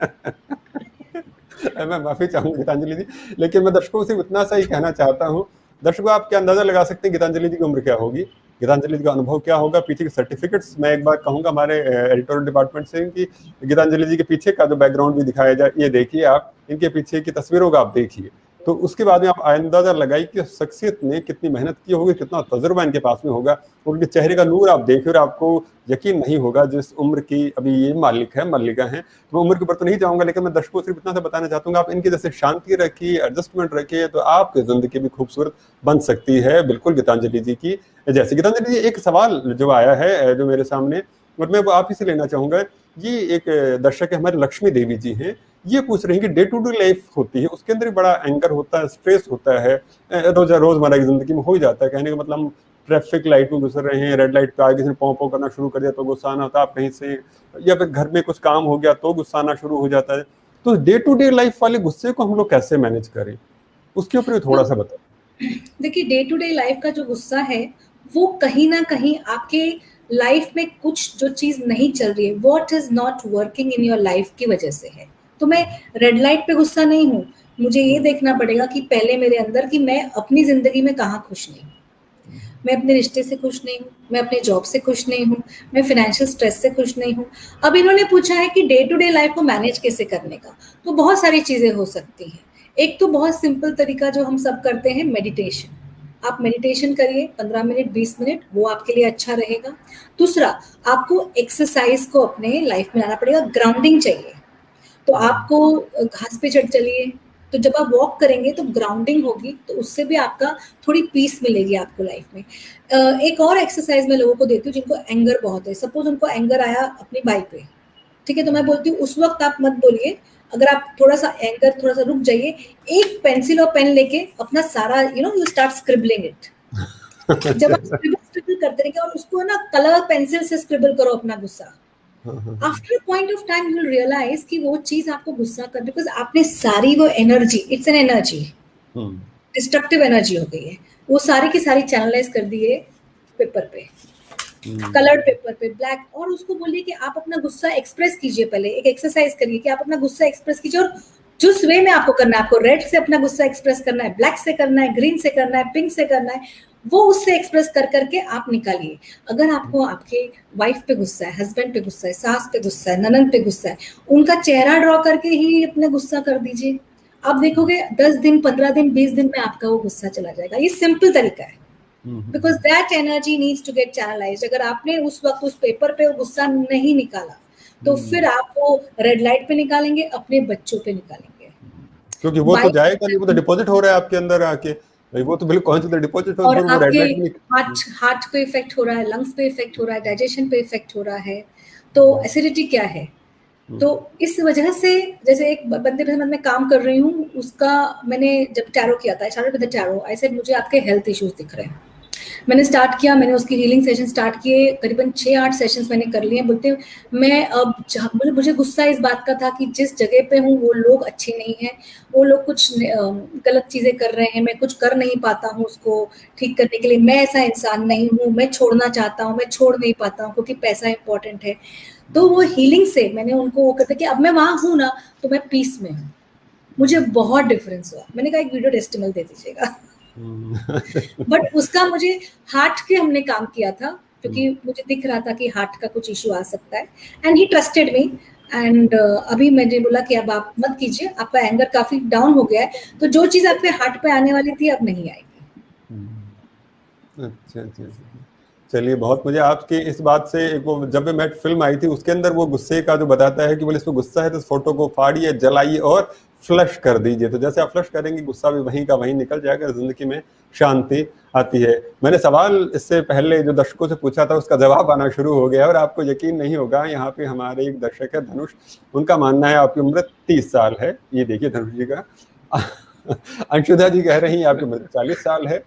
मैं माफी चाहूंगा गीतांजलि जी, लेकिन मैं दर्शकों से इतना सा ही कहना चाहता हूँ। दर्शकों, आप क्या अंदाजा लगा सकते हैं गीतांजलि जी की उम्र क्या होगी, गीतांजलि जी का अनुभव क्या होगा, पीछे के सर्टिफिकेट्स मैं एक बार कहूंगा हमारे एडिटोरियल डिपार्टमेंट से कि गीतांजलि जी के पीछे का जो बैकग्राउंड भी दिखाया जाए, ये देखिए आप, इनके पीछे की तस्वीरों का आप देखिए, तो उसके बाद में आप अंदाजा लगाइए कि शख्सियत ने कितनी मेहनत की होगी, कितना तजुर्बा इनके पास में होगा। उनके चेहरे का नूर आप देखिए और आपको यकीन नहीं होगा जिस उम्र की अभी ये मल्लिका हैं। तो उम्र के ऊपर तो नहीं जाऊंगा, लेकिन मैं दर्शकों को सिर्फ इतना सा बताना चाहता हूँ, आप इनकी जैसे शांति रखिए, एडजस्टमेंट रखिए, तो आपकी जिंदगी भी खूबसूरत बन सकती है, बिल्कुल गीतांजलि जी की जैसे। गीतांजलि जी, एक सवाल जो आया है जो मेरे सामने, और मैं वो आप ही से लेना चाहूंगा। ये एक दर्शक है हमारे, लक्ष्मी देवी जी हैं, ये पूछ रही है कि डे टू डे लाइफ होती है, उसके अंदर बड़ा एंगर होता है, स्ट्रेस होता है, रोजमर्रा की जिंदगी में हो ही जाता है। कहने का मतलब, हम ट्रैफिक लाइट में गुजर रहे हैं, रेड लाइट पे आगे किसी ने पौ करना शुरू कर दिया तो गुस्सा आना होता है, आप कहीं से, या फिर घर में कुछ काम हो गया तो गुस्सा आना शुरू हो जाता है। तो डे टू डे लाइफ वाले गुस्से को हम लोग कैसे मैनेज करें, उसके ऊपर थोड़ा सा बताओ। देखिए, डे टू डे लाइफ का जो गुस्सा है वो कहीं ना कहीं आपके लाइफ में कुछ जो चीज नहीं चल रही है, what is not working in your life की वजह से है। तो मैं रेड लाइट पे गुस्सा नहीं हूँ, मुझे ये देखना पड़ेगा कि पहले मेरे अंदर कि मैं अपनी जिंदगी में कहाँ खुश नहीं हूँ। मैं अपने रिश्ते से खुश नहीं हूँ, मैं अपने जॉब से खुश नहीं हूँ, मैं फाइनेंशियल स्ट्रेस से खुश नहीं हूँ। अब इन्होंने पूछा है कि डे टू डे लाइफ को मैनेज कैसे करने का, तो बहुत सारी चीजें हो सकती हैं। एक तो बहुत सिंपल तरीका जो हम सब करते हैं, मेडिटेशन। आप मेडिटेशन करिए 15 मिनट 20 मिनट, वो आपके लिए अच्छा रहेगा। दूसरा, आपको एक्सरसाइज को अपने लाइफ में लाना पड़ेगा, ग्राउंडिंग चाहिए। तो आपको घास पे चढ़ चलिए, तो जब आप वॉक करेंगे तो ग्राउंडिंग होगी, तो उससे भी आपका थोड़ी पीस मिलेगी आपको लाइफ में। एक और एक्सरसाइज मैं लोगों को देती हूँ जिनको एंगर बहुत है, सपोज उनको एंगर आया अपनी बाइक पे, ठीक है, तो मैं बोलती हूँ उस वक्त आप मत बोलिए, अगर आप थोड़ा सा एंगर, थोड़ा सा रुक जाइए, एक पेंसिल और पेन लेके अपना सारा यू स्टार्ट स्क्रिबलिंग इट। जब आप स्क्रिबल करते रहेंगे और उसको ना कलर पेंसिल से स्क्रिबल करो अपना गुस्सा, after point of time you will realise कि वो चीज आपको गुस्सा कर, बिकॉज आपने सारी वो energy, it's an energy, destructive energy हो गई है, वो सारी की सारी चैनलाइज कर दी है पेपर पे, कलर्ड पेपर पे, ब्लैक। और उसको बोलिए कि आप अपना गुस्सा एक्सप्रेस कीजिए, पहले एक एक्सरसाइज करिए कि आप अपना गुस्सा एक्सप्रेस कीजिए, और जिस वे में आपको करना है, आपको रेड से अपना गुस्सा एक्सप्रेस करना है, ब्लैक से करना है, ग्रीन से करना है, पिंक से करना है, वो उससे एक्सप्रेस कर करके आप निकालिए। अगर आपको आपके वाइफ पे गुस्सा है, हस्बैंड पे गुस्सा है, सास पे गुस्सा है, ननद पे गुस्सा है, उनका चेहरा ड्रॉ करके ही अपना गुस्सा कर दीजिए। आप देखोगे 10 दिन 15 दिन 20 दिन में आपका वो गुस्सा चला जाएगा। ये सिंपल तरीका है, because that energy needs to get channelised. अगर आपने उस वक्त उस पेपर पे वो गुस्सा नहीं निकाला, तो फिर आप वो रेड लाइट पे निकालेंगे, अपने बच्चों पे निकालेंगे, क्योंकि वो तो जाएगा नहीं, वो तो डिपॉजिट हो रहा है आपके अंदर आके, वो तो बिल्कुल कौन सा डिपॉजिट हो, और वो रेड लाइट में हार्ट पे इफेक्ट हो रहा है, लंग्स पे इफेक्ट हो रहा है, डाइजेशन पे इफेक्ट हो रहा है, तो एसिडिटी क्या है। तो इस वजह से, जैसे एक बंदे के साथ मैं काम कर रही हूँ, उसका मैंने जब टैरो किया था, started with the tarot, I said मुझे आपके हेल्थ इश्यूज दिख रहे हैं। मैंने स्टार्ट किया, मैंने उसकी हीलिंग सेशन स्टार्ट किए, करीबन 6-8 सेशंस मैंने कर लिए। बोलते मैं अब मुझे गुस्सा इस बात का था कि जिस जगह पे हूँ वो लोग अच्छे नहीं हैं, वो लोग कुछ गलत चीजें कर रहे हैं, मैं कुछ कर नहीं पाता हूँ उसको ठीक करने के लिए, मैं ऐसा इंसान नहीं हूँ, मैं छोड़ना चाहता हूँ, मैं छोड़ नहीं पाता हूँ क्योंकि पैसा इंपॉर्टेंट है। तो वो हीलिंग से मैंने उनको वो कहते कि अब मैं वहां हूँ ना, तो मैं पीस में हूँ, मुझे बहुत डिफरेंस हुआ। मैंने कहा एक वीडियो टेस्टिमल दे दीजिएगा। बट उसका मुझे हार्ट के हमने काम किया था, क्योंकि मुझे दिख रहा था कि हार्ट का कुछ इशू आ सकता है, and he trusted me. And अभी मैंने बोला कि अब आप मत कीजिए, आपका एंगर काफी डाउन हो गया है, तो जो चीज आपके हार्ट पे आने वाली थी अब नहीं आएगी। अच्छा, चलिए, बहुत मुझे आपकी इस बात से, एक वो जब मैं फिल्म आई थी उसके अंदर वो गुस्से का जो बताता है कि बोले इसको गुस्सा है तो इस फोटो को फाड़िए, जलाइए और फ्लश कर दीजिए, तो जैसे आप फ्लश करेंगे गुस्सा भी वहीं का वहीं निकल जाएगा, जिंदगी में शांति आती है। मैंने सवाल इससे पहले जो दर्शकों से पूछा था उसका जवाब आना शुरू हो गया, और आपको यकीन नहीं होगा, यहाँ पे हमारे एक दर्शक है धनुष, उनका मानना है आपकी उम्र 30 साल है। ये देखिए धनुष जी का। अंशुधा जी कह रही है आपकी उम्र 40 साल है,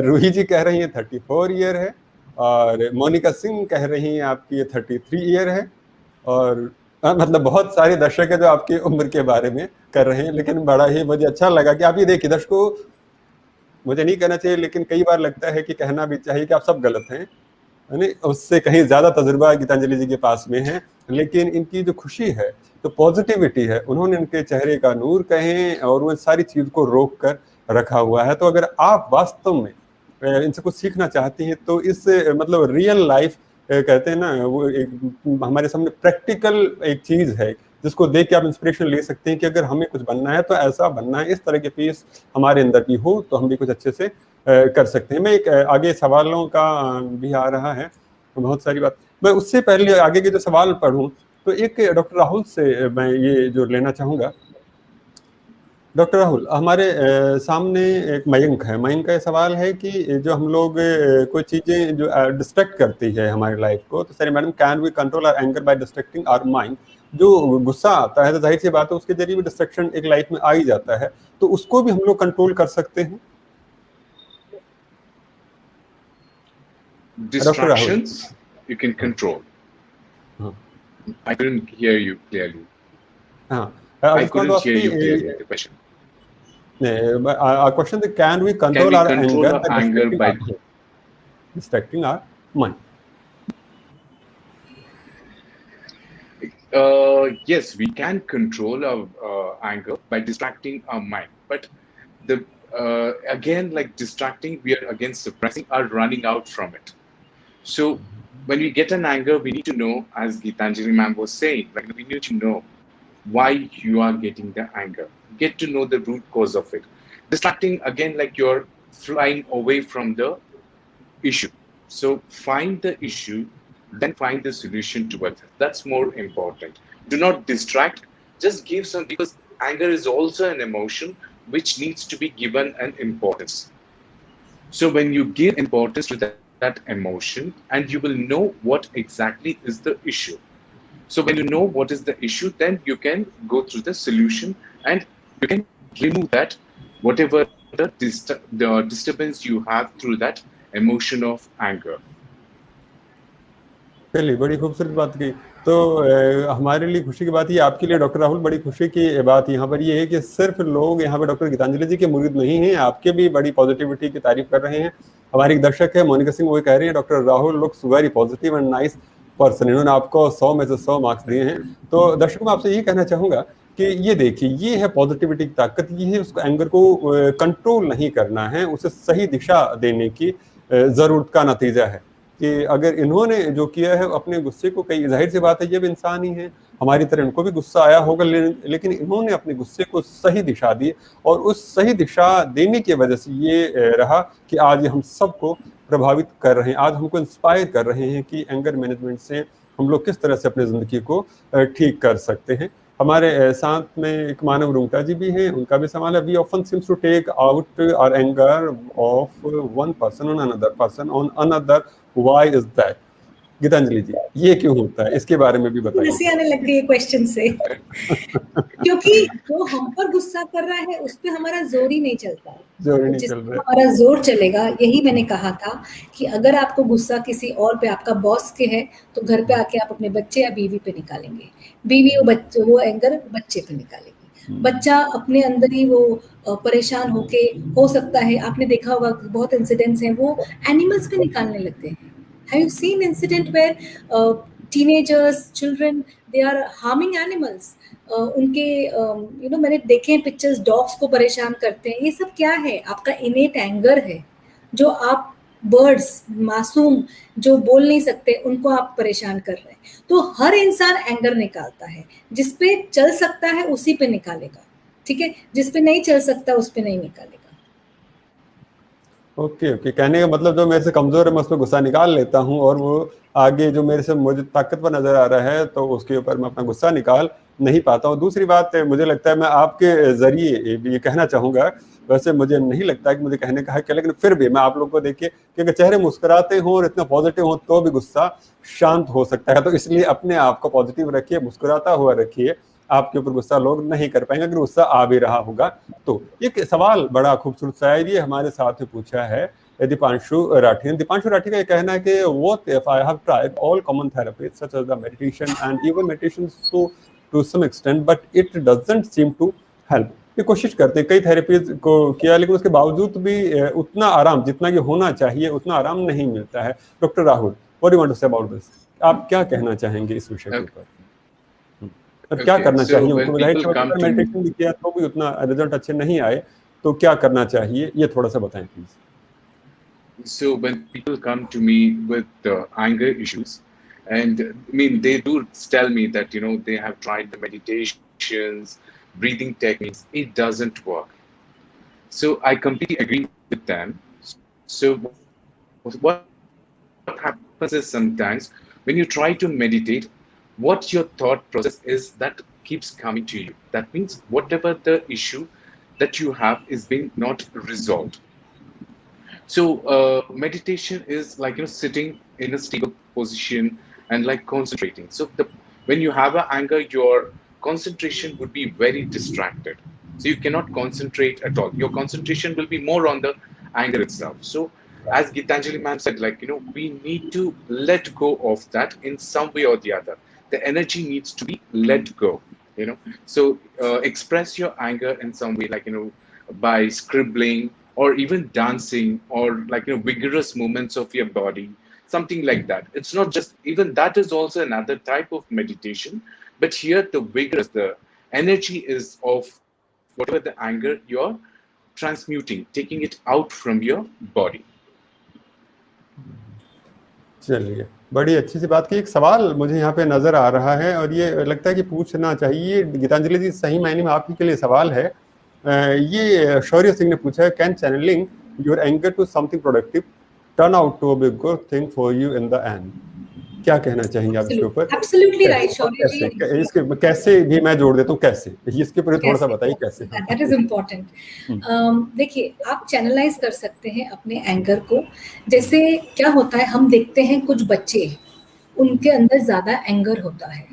रूही जी कह रही है 34 ईयर है, और मोनिका सिंह कह रही हैं आपकी 33 ईयर है, और मतलब बहुत सारे दर्शक है जो आपकी उम्र के बारे में कर रहे हैं। लेकिन बड़ा ही मुझे अच्छा लगा कि आप ये देखिए, दर्शकों मुझे नहीं कहना चाहिए, लेकिन कई बार लगता है कि कहना भी चाहिए कि आप सब गलत हैं, यानी उससे कहीं ज्यादा तजुर्बा गीतांजलि जी के पास में है, लेकिन इनकी जो खुशी है, तो पॉजिटिविटी है, उन्होंने इनके चेहरे का नूर कहें और वो सारी चीज को रोक कर रखा हुआ है। तो अगर आप वास्तव में इनसे कुछ सीखना चाहती हैं तो इस मतलब रियल लाइफ कहते हैं ना, वो एक हमारे सामने प्रैक्टिकल एक चीज है जिसको देख के आप इंस्पिरेशन ले सकते हैं कि अगर हमें कुछ बनना है तो ऐसा बनना है, इस तरह के पीस हमारे अंदर भी हो तो हम भी कुछ अच्छे से कर सकते हैं। मैं एक आगे सवालों का भी आ रहा है बहुत सारी बात, मैं उससे पहले आगे के जो सवाल पढ़ूं तो एक डॉक्टर राहुल से मैं ये जो लेना चाहूँगा। डॉक्टर राहुल, हमारे सामने एक मयंक है, मयंक का ये सवाल है कि जो हम लोग कोई चीज़ें जो डिस्ट्रैक्ट करती है हमारी लाइफ को, तो sir madam can we control our anger by distracting our mind. जो गुस्सा आता है तो जाहिर सी बात है उसके जरिए भी डिस्ट्रैक्शन एक लाइफ में आ ही जाता है, तो उसको भी हम लोग कंट्रोल कर सकते हैं? Distractions you can control. I couldn't hear you clearly. I couldn't hear you clearly, the question. Our question is, can we control our anger by distracting our mind? Yes, we can control our anger by distracting our mind. But again, like distracting, we are again suppressing or running out from it. So when we get an anger, we need to know, as Gitanjali ma'am was saying, like we need to know why you are getting the anger. Get to know the root cause of it. Distracting, again, like you're flying away from the issue. So find the issue, then find the solution towards it. That's more important. Do not distract. Just give some, because anger is also an emotion which needs to be given an importance. So when you give importance to that emotion, and you will know what exactly is the issue. So when you know what is the issue, then you can go through the solution and you can remove that, whatever the disturbance you have through that emotion of anger. चलिए, बड़ी खूबसूरत बात की। तो हमारे लिए खुशी की बात ये, आपके लिए डॉक्टर राहुल बड़ी खुशी की बात यहाँ पर ये है कि सिर्फ लोग यहाँ पर डॉक्टर गीतांजलि जी के मुरीद नहीं हैं, आपके भी बड़ी पॉजिटिविटी की तारीफ कर रहे हैं। हमारी एक दर्शक है मोनिका सिंह, वो कह रही है doctor Rahul looks very positive and nice person, इन्होंने आपको 100 में से 100 मार्क्स दिए हैं। तो दर्शकों में आपसे यही कहना चाहूँगा कि ये देखिए, ये है पॉजिटिविटी की ताकत, ये है उसको एंगर को कंट्रोल नहीं करना है, उसे सही दिशा देने की ज़रूरत का नतीजा है कि अगर इन्होंने जो किया है अपने गुस्से को, कई जाहिर सी बात है ये भी इंसान ही है, हमारी तरह इनको भी गुस्सा आया होगा, लेकिन इन्होंने अपने गुस्से को सही दिशा दी और उस सही दिशा देने की वजह से ये रहा कि आज हम सबको प्रभावित कर रहे हैं, आज हमको इंस्पायर कर रहे हैं कि एंगर मैनेजमेंट से हम लोग किस तरह से अपनी ज़िंदगी को ठीक कर सकते हैं। हमारे साथ में एक मानव रूंगटा जी भी हैं, उनका भी सवाल है, we often seems to take out our anger of one person on another, why is that? Geetanjali ji, ये क्यों होता है, इसके बारे में भी बताइए। हंसी आने लग गई है क्वेश्चन से क्योंकि जो हम पर गुस्सा कर रहा है उस पे हमारा जोर ही नहीं चलता है, जोर नहीं चल रहा है, हमारा जोर चलेगा। यही मैंने कहा था कि अगर आपको गुस्सा किसी और पे, आपका बॉस के है, तो घर पे आके आप अपने बच्चे या बीवी पे निकालेंगे, बीवी वो एंगर बच्चे पे निकालेगी, बच्चा अपने अंदर ही वो परेशान होके, हो सकता है आपने देखा होगा बहुत इंसिडेंट्स हैं वो एनिमल्स पे निकालने लगते हैं। Have you seen incident where teenagers, children, they are harming animals? उनके मैंने देखे हैं पिक्चर्स, डॉग्स को परेशान करते हैं। ये सब क्या है? आपका इनेट एंगर है, जो आप बर्ड्स, मासूम जो बोल नहीं सकते, उनको आप परेशान कर रहे हैं। तो हर इंसान एंगर निकालता है, जिस पे चल सकता है उसी पे निकालेगा, ठीक है, जिस पे नहीं चल सकता उस पे नहीं निकालेगा। ओके, कहने का मतलब जो मेरे से कमजोर है मैं उस पर गुस्सा निकाल लेता हूँ और वो आगे जो मेरे से मुझे ताकतवर नजर आ रहा है तो उसके ऊपर मैं अपना गुस्सा निकाल नहीं पाता हूँ। दूसरी बात मुझे लगता है मैं आपके जरिए भी ये कहना चाहूँगा, वैसे मुझे नहीं लगता है कि मुझे कहने का है क्या, लेकिन फिर भी मैं आप लोग को देखिए कि अगर चेहरे मुस्कुराते हों और इतना पॉजिटिव हो तो भी गुस्सा शांत हो सकता है। तो इसलिए अपने आप को पॉजिटिव रखिए, मुस्कुराता हुआ रखिए, आपके ऊपर गुस्सा लोग नहीं कर पाएंगे अगर गुस्सा आ भी रहा होगा तो। एक सवाल बड़ा खूबसूरत सा है, ये हमारे साथ में पूछा है दीपांशु राठी ने। दीपांशु राठी का ये कहना है कि what if I have tried all common therapies such as the meditation and even meditation so to some extent but it doesn't seem to help. ये कोशिश करते हैं, कई थेरेपीज को किया, लेकिन उसके बावजूद भी उतना आराम जितना कि होना चाहिए उतना आराम नहीं मिलता है। Doctor Rahul, what do you want to say about this? आप क्या कहना चाहेंगे इस विषय के ऊपर? अब क्या Okay, करना so चाहिए when उनको? जाहिर सी people बात है, come अगर to me, मेडिटेशन भी किया तो भी उतना रिजल्ट अच्छे नहीं आए, तो क्या करना चाहिए, ये थोड़ा सा बताएं please. so when people come to me with anger issues, and I mean they do tell me that they have tried the meditations, breathing techniques, it doesn't work. So I completely agree with them. So what happens is sometimes when you try to meditate, what your thought process is that keeps coming to you. That means whatever the issue that you have is being not resolved. So meditation is like sitting in a stable position and like concentrating. So when you have an anger, your concentration would be very distracted. So you cannot concentrate at all. Your concentration will be more on the anger itself. So as Gitanjali ma'am said, like we need to let go of that in some way or the other. The energy needs to be let go. So express your anger in some way, like by scribbling or even dancing or like vigorous movements of your body, something like that. It's not just, even that is also another type of meditation, but here the vigorous, the energy is of whatever the anger you're transmuting, taking it out from your body. चलिए, बड़ी अच्छी सी बात की। एक सवाल मुझे यहाँ पे नजर आ रहा है और ये लगता है कि पूछना चाहिए। गीतांजलि जी, सही मायने में आप ही के लिए सवाल है। ये शौर्य सिंह ने पूछा है, can channeling your anger to something productive turn out to be good thing for you in the end? क्या कहना चाहेंगे आप इसके ऊपर? Absolutely right Shaurya ji. इसके कैसे भी मैं जोड़ देता हूँ, कैसे इसके ऊपर थोड़ा सा बताइए कैसे। That is important. देखिए, आप चैनलाइज कर सकते हैं अपने एंगर को। जैसे क्या होता है, हम देखते हैं कुछ बच्चे, उनके अंदर ज्यादा एंगर होता है,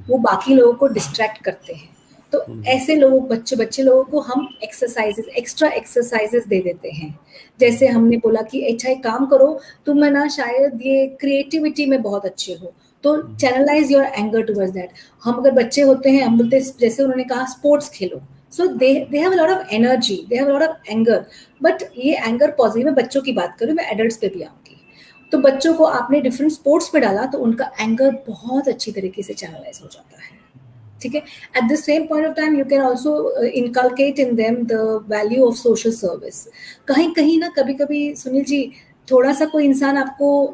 वो बाकी लोगों को डिस्ट्रैक्ट करते हैं। तो ऐसे लोग बच्चे लोगों को हम एक्स्ट्रा एक्सरसाइजेस दे देते हैं। जैसे हमने बोला कि अच्छा एक काम करो, तुम है ना शायद ये क्रिएटिविटी में बहुत अच्छे हो, तो channelize your anger towards that. हम अगर बच्चे होते हैं, हम बोलते, जैसे उन्होंने कहा स्पोर्ट्स खेलो, so they have a lot of energy, they have a lot of anger, but ये एंगर पॉजिटिव। मैं बच्चों की बात करूँ, मैं एडल्ट्स पे भी आऊंगी। तो बच्चों को आपने डिफरेंट स्पोर्ट्स में डाला तो उनका एंगर बहुत अच्छी तरीके से चैनलाइज हो जाता है, ठीक है। At the same point of time you can also inculcate in them the value of social service. कहीं ना कभी सुनील जी, थोड़ा सा कोई इंसान आपको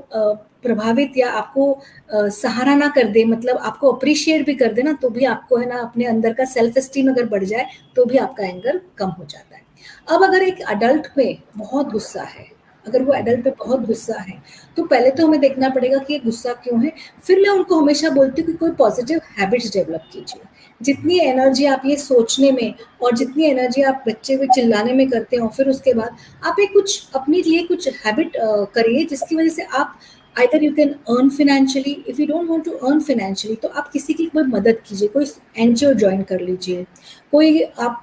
प्रभावित या आपको सहारा ना कर दे, मतलब आपको अप्रिशिएट भी कर दे ना, तो भी आपको है ना अपने अंदर का सेल्फ एस्टीम अगर बढ़ जाए तो भी आपका एंगर कम हो जाता है। अब अगर एक अडल्ट पे बहुत गुस्सा है, अगर वो एडल्ट पे बहुत गुस्सा है, तो पहले तो हमें देखना पड़ेगा कि ये गुस्सा क्यों है। फिर मैं उनको हमेशा बोलती हूँ कि कोई पॉजिटिव हैबिट्स डेवलप कीजिए। जितनी एनर्जी आप ये सोचने में और जितनी एनर्जी आप बच्चे को चिल्लाने में करते हो, फिर उसके बाद आप एक कुछ अपने लिए कुछ हैबिट करिए जिसकी वजह से आप either you can earn financially, if you don't want to earn financially तो आप किसी की कोई मदद कीजिए, कोई एनजीओ ज्वाइन कर लीजिए, कोई आप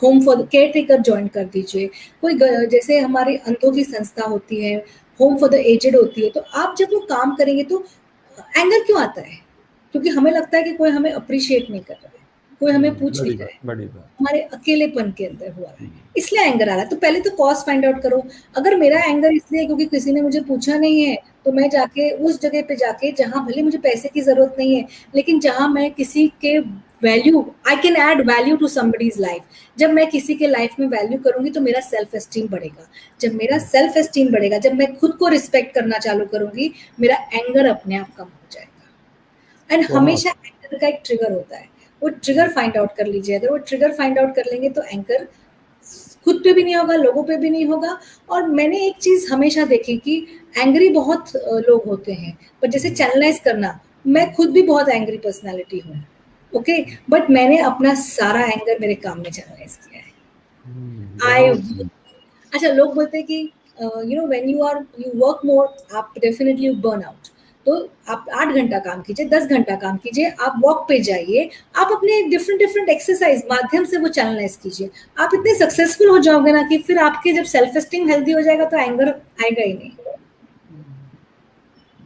home for care taker join कर दीजिए, कोई जैसे हमारे अंधों की संस्था होती है, होम फॉर द एजेड होती है। तो आप जब वो काम करेंगे तो एंगर क्यों आता है? क्योंकि हमें लगता है कि कोई हमें अप्रिशिएट नहीं कर रहा है, कोई हमें पूछ नहीं रहा है, बड़ी बात। हमारे अकेलेपन के अंदर हुआ है, इसलिए एंगर आ रहा है। तो पहले तो कॉज फाइंड आउट करो। अगर मेरा एंगर इसलिए क्योंकि किसी ने मुझे पूछा नहीं है, तो मैं जाके उस जगह पे जाके जहां भले मुझे पैसे की जरूरत नहीं है, लेकिन जहां मैं किसी के value, I can add value to somebody's life. जब मैं किसी के लाइफ में वैल्यू करूंगी तो मेरा सेल्फ एस्टीम बढ़ेगा। जब मेरा सेल्फ एस्टीम बढ़ेगा, जब मैं खुद को रिस्पेक्ट करना चालू करूंगी, मेरा एंगर अपने आप कम हो जाएगा। एंड हमेशा एंगर का एक ट्रिगर होता है, वो ट्रिगर फाइंड आउट कर लीजिए। अगर वो ट्रिगर फाइंड आउट कर लेंगे तो एंगर खुद पे भी नहीं होगा, लोगों पे भी नहीं होगा। और मैंने एक चीज हमेशा देखी कि एंग्री बहुत लोग होते हैं, पर जैसे चैनलाइज करना, मैं खुद भी बहुत एंग्री पर्सनालिटी हूँ, ओके, बट मैंने अपना सारा एंगर मेरे काम में चैनलाइज किया है। आई अच्छा, लोग बोलते हैं कि you know when you work more, आप डेफिनेटली यू बर्न आउट। तो आप 8 घंटा काम कीजिए, 10 घंटा काम कीजिए, आप वॉक पे जाइए, आप अपने डिफरेंट एक्सरसाइज माध्यम से वो चैनलाइज कीजिए। आप इतने सक्सेसफुल हो जाओगे ना कि फिर आपके जब सेल्फ एस्टीम हेल्दी हो जाएगा तो एंगर आएगा ही नहीं।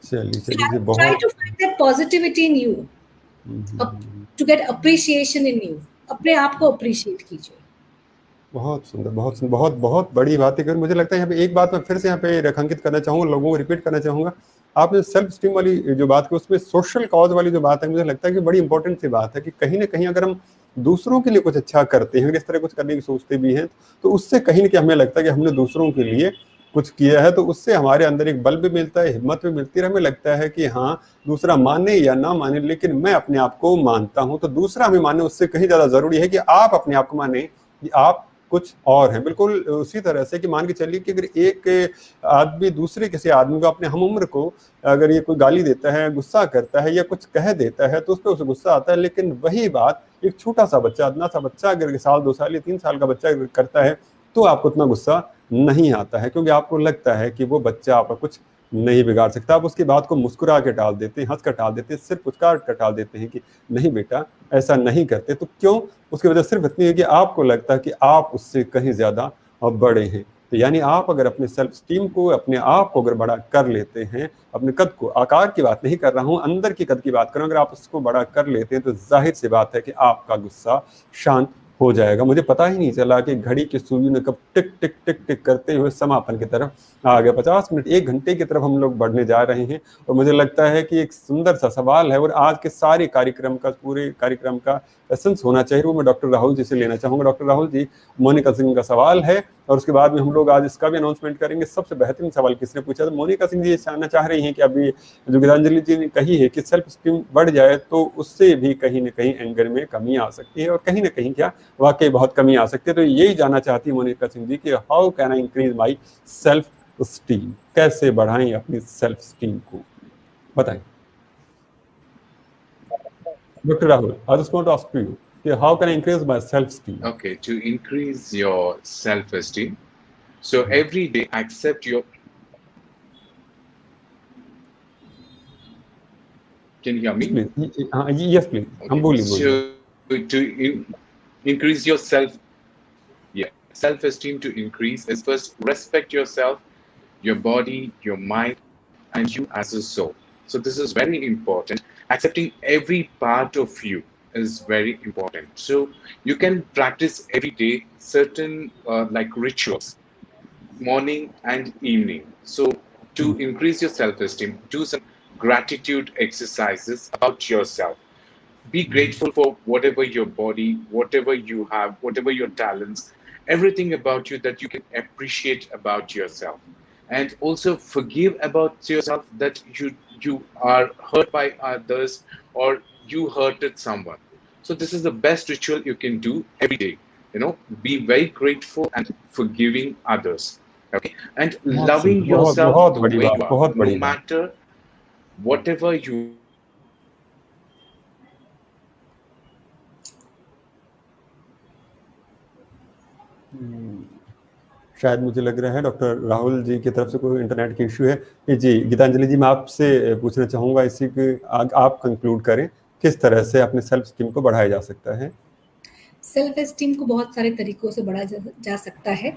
चलिए बहुत try to find that positivity in you, to get appreciation in you. अपने आप को अप्रिशिएट कीजिए। बहुत सुंदर, बहुत सुंदर, बहुत बहुत बड़ी बात है। मुझे लगता है यहाँ पे एक बात मैं फिर से यहाँ पे रेखांकित करना चाहूँगा, लोगों को रिपीट करना चाहूँगा आपने सेल्फ स्टीम वाली जो बात की, उसमें सोशल कॉज वाली जो बात है, मुझे लगता है कि बड़ी इंपॉर्टेंट सी बात है कि कहीं ना कहीं अगर हम दूसरों के लिए कुछ अच्छा करते हैं, इस तरह कुछ करने की सोचते भी हैं, तो उससे कहीं ना कहीं हमें लगता है कि हमने दूसरों के लिए कुछ किया है, तो उससे हमारे अंदर एक बल भी मिलता है, हिम्मत भी मिलती है, हमें लगता है कि हाँ, दूसरा माने या ना माने लेकिन मैं अपने आप को मानता हूं, तो दूसरा हमें माने उससे कहीं ज्यादा जरूरी है कि आप अपने आप को माने कि आप कुछ और हैं। बिल्कुल उसी तरह से कि मान के चलिए कि अगर एक आदमी दूसरे किसी आदमी को, अपने हम उम्र को, अगर ये कोई गाली देता है, गुस्सा करता है या कुछ कह देता है, तो उस पर उसे गुस्सा आता है, लेकिन वही बात एक छोटा सा बच्चा, इतना सा बच्चा अगर साल 2 साल या 3 साल का बच्चा अगर करता है, तो आपको उतना गुस्सा नहीं आता है, क्योंकि आपको लगता है कि वो बच्चा आपका कुछ नहीं बिगाड़ सकता। आप उसकी बात को मुस्कुरा के टाल देते हैं, हंस कर टाल देते हैं, सिर्फ पुचकार कर टाल देते हैं कि नहीं बेटा ऐसा नहीं करते। तो क्यों? उसकी वजह सिर्फ इतनी है कि आपको लगता है कि आप उससे कहीं ज्यादा बड़े हैं। तो यानी आप अगर अपने सेल्फ स्टीम को, अपने आप को अगर बड़ा कर लेते हैं, अपने कद को, आकार की बात नहीं कर रहा हूं, अंदर की कद की बात कर रहा हूं, अगर आप उसको बड़ा कर लेते हैं, तो जाहिर सी बात है कि आपका गुस्सा शांत हो जाएगा। मुझे पता ही नहीं चला कि घड़ी की सुई ने कब टिक टिक टिक टिक करते हुए समापन की तरफ आ गया। 50 मिनट, 1 घंटे की तरफ हम लोग बढ़ने जा रहे हैं, और मुझे लगता है कि एक सुंदर सा सवाल है, और आज के सारे कार्यक्रम का, पूरे कार्यक्रम का एसेंस होना चाहिए, वो मैं डॉक्टर राहुल जी से लेना चाहूंगा। डॉक्टर राहुल जी, मोनिका सिंह का सवाल है, और उसके बाद में हम लोग आज इसका भी अनाउंसमेंट करेंगे। सबसे बेहतरीन सवाल किसने पूछा? तो मोनिका सिंह जी ये जानना चाह रही हैं कि अभी जो गीतांजलि जी ने कही है कि सेल्फ स्टीम बढ़ जाए तो उससे भी कहीं ना कहीं एंगर में कमी आ सकती है, और कहीं ना कहीं क्या वाकई बहुत कमी आ सकती है। तो यही जानना चाहती है मोनिका सिंह जी कि how can I increase my self esteem, कैसे बढ़ाएं अपनी सेल्फ स्टीम को, बताएं doctor Rahul. I just want to ask you कि how can I increase my self esteem? Okay, to increase your self-esteem, so every day accept your. Can you hear me? Please, हाँ yes please, हम Okay, बोलिए so to increase your self-esteem to increase is first respect yourself, your body, your mind, and you as a soul. So this is very important. Accepting every part of you is very important. So you can practice every day certain like rituals, morning and evening. So to increase your self-esteem, do some gratitude exercises about yourself. Be grateful for whatever your body, whatever you have, whatever your talents, everything about you that you can appreciate about yourself. And also forgive about yourself that you are hurt by others or you hurted someone. So this is the best ritual you can do every day. Be very grateful and forgiving others. Okay, and loving बहुत yourself बहुत the बड़ी way बात, you are, बहुत no बड़ी बात। matter whatever you. शायद मुझे लग रहा है डॉक्टर राहुल जी की तरफ से कोई इंटरनेट की इश्यू है। जी गीतांजलि जी, मैं आपसे पूछना चाहूंगा इसी के, आप कंक्लूड करें किस तरह से अपने सेल्फ स्टीम को बढ़ाया जा सकता है। सेल्फ एस्टीम को बहुत सारे तरीकों से बढ़ाया जा सकता है।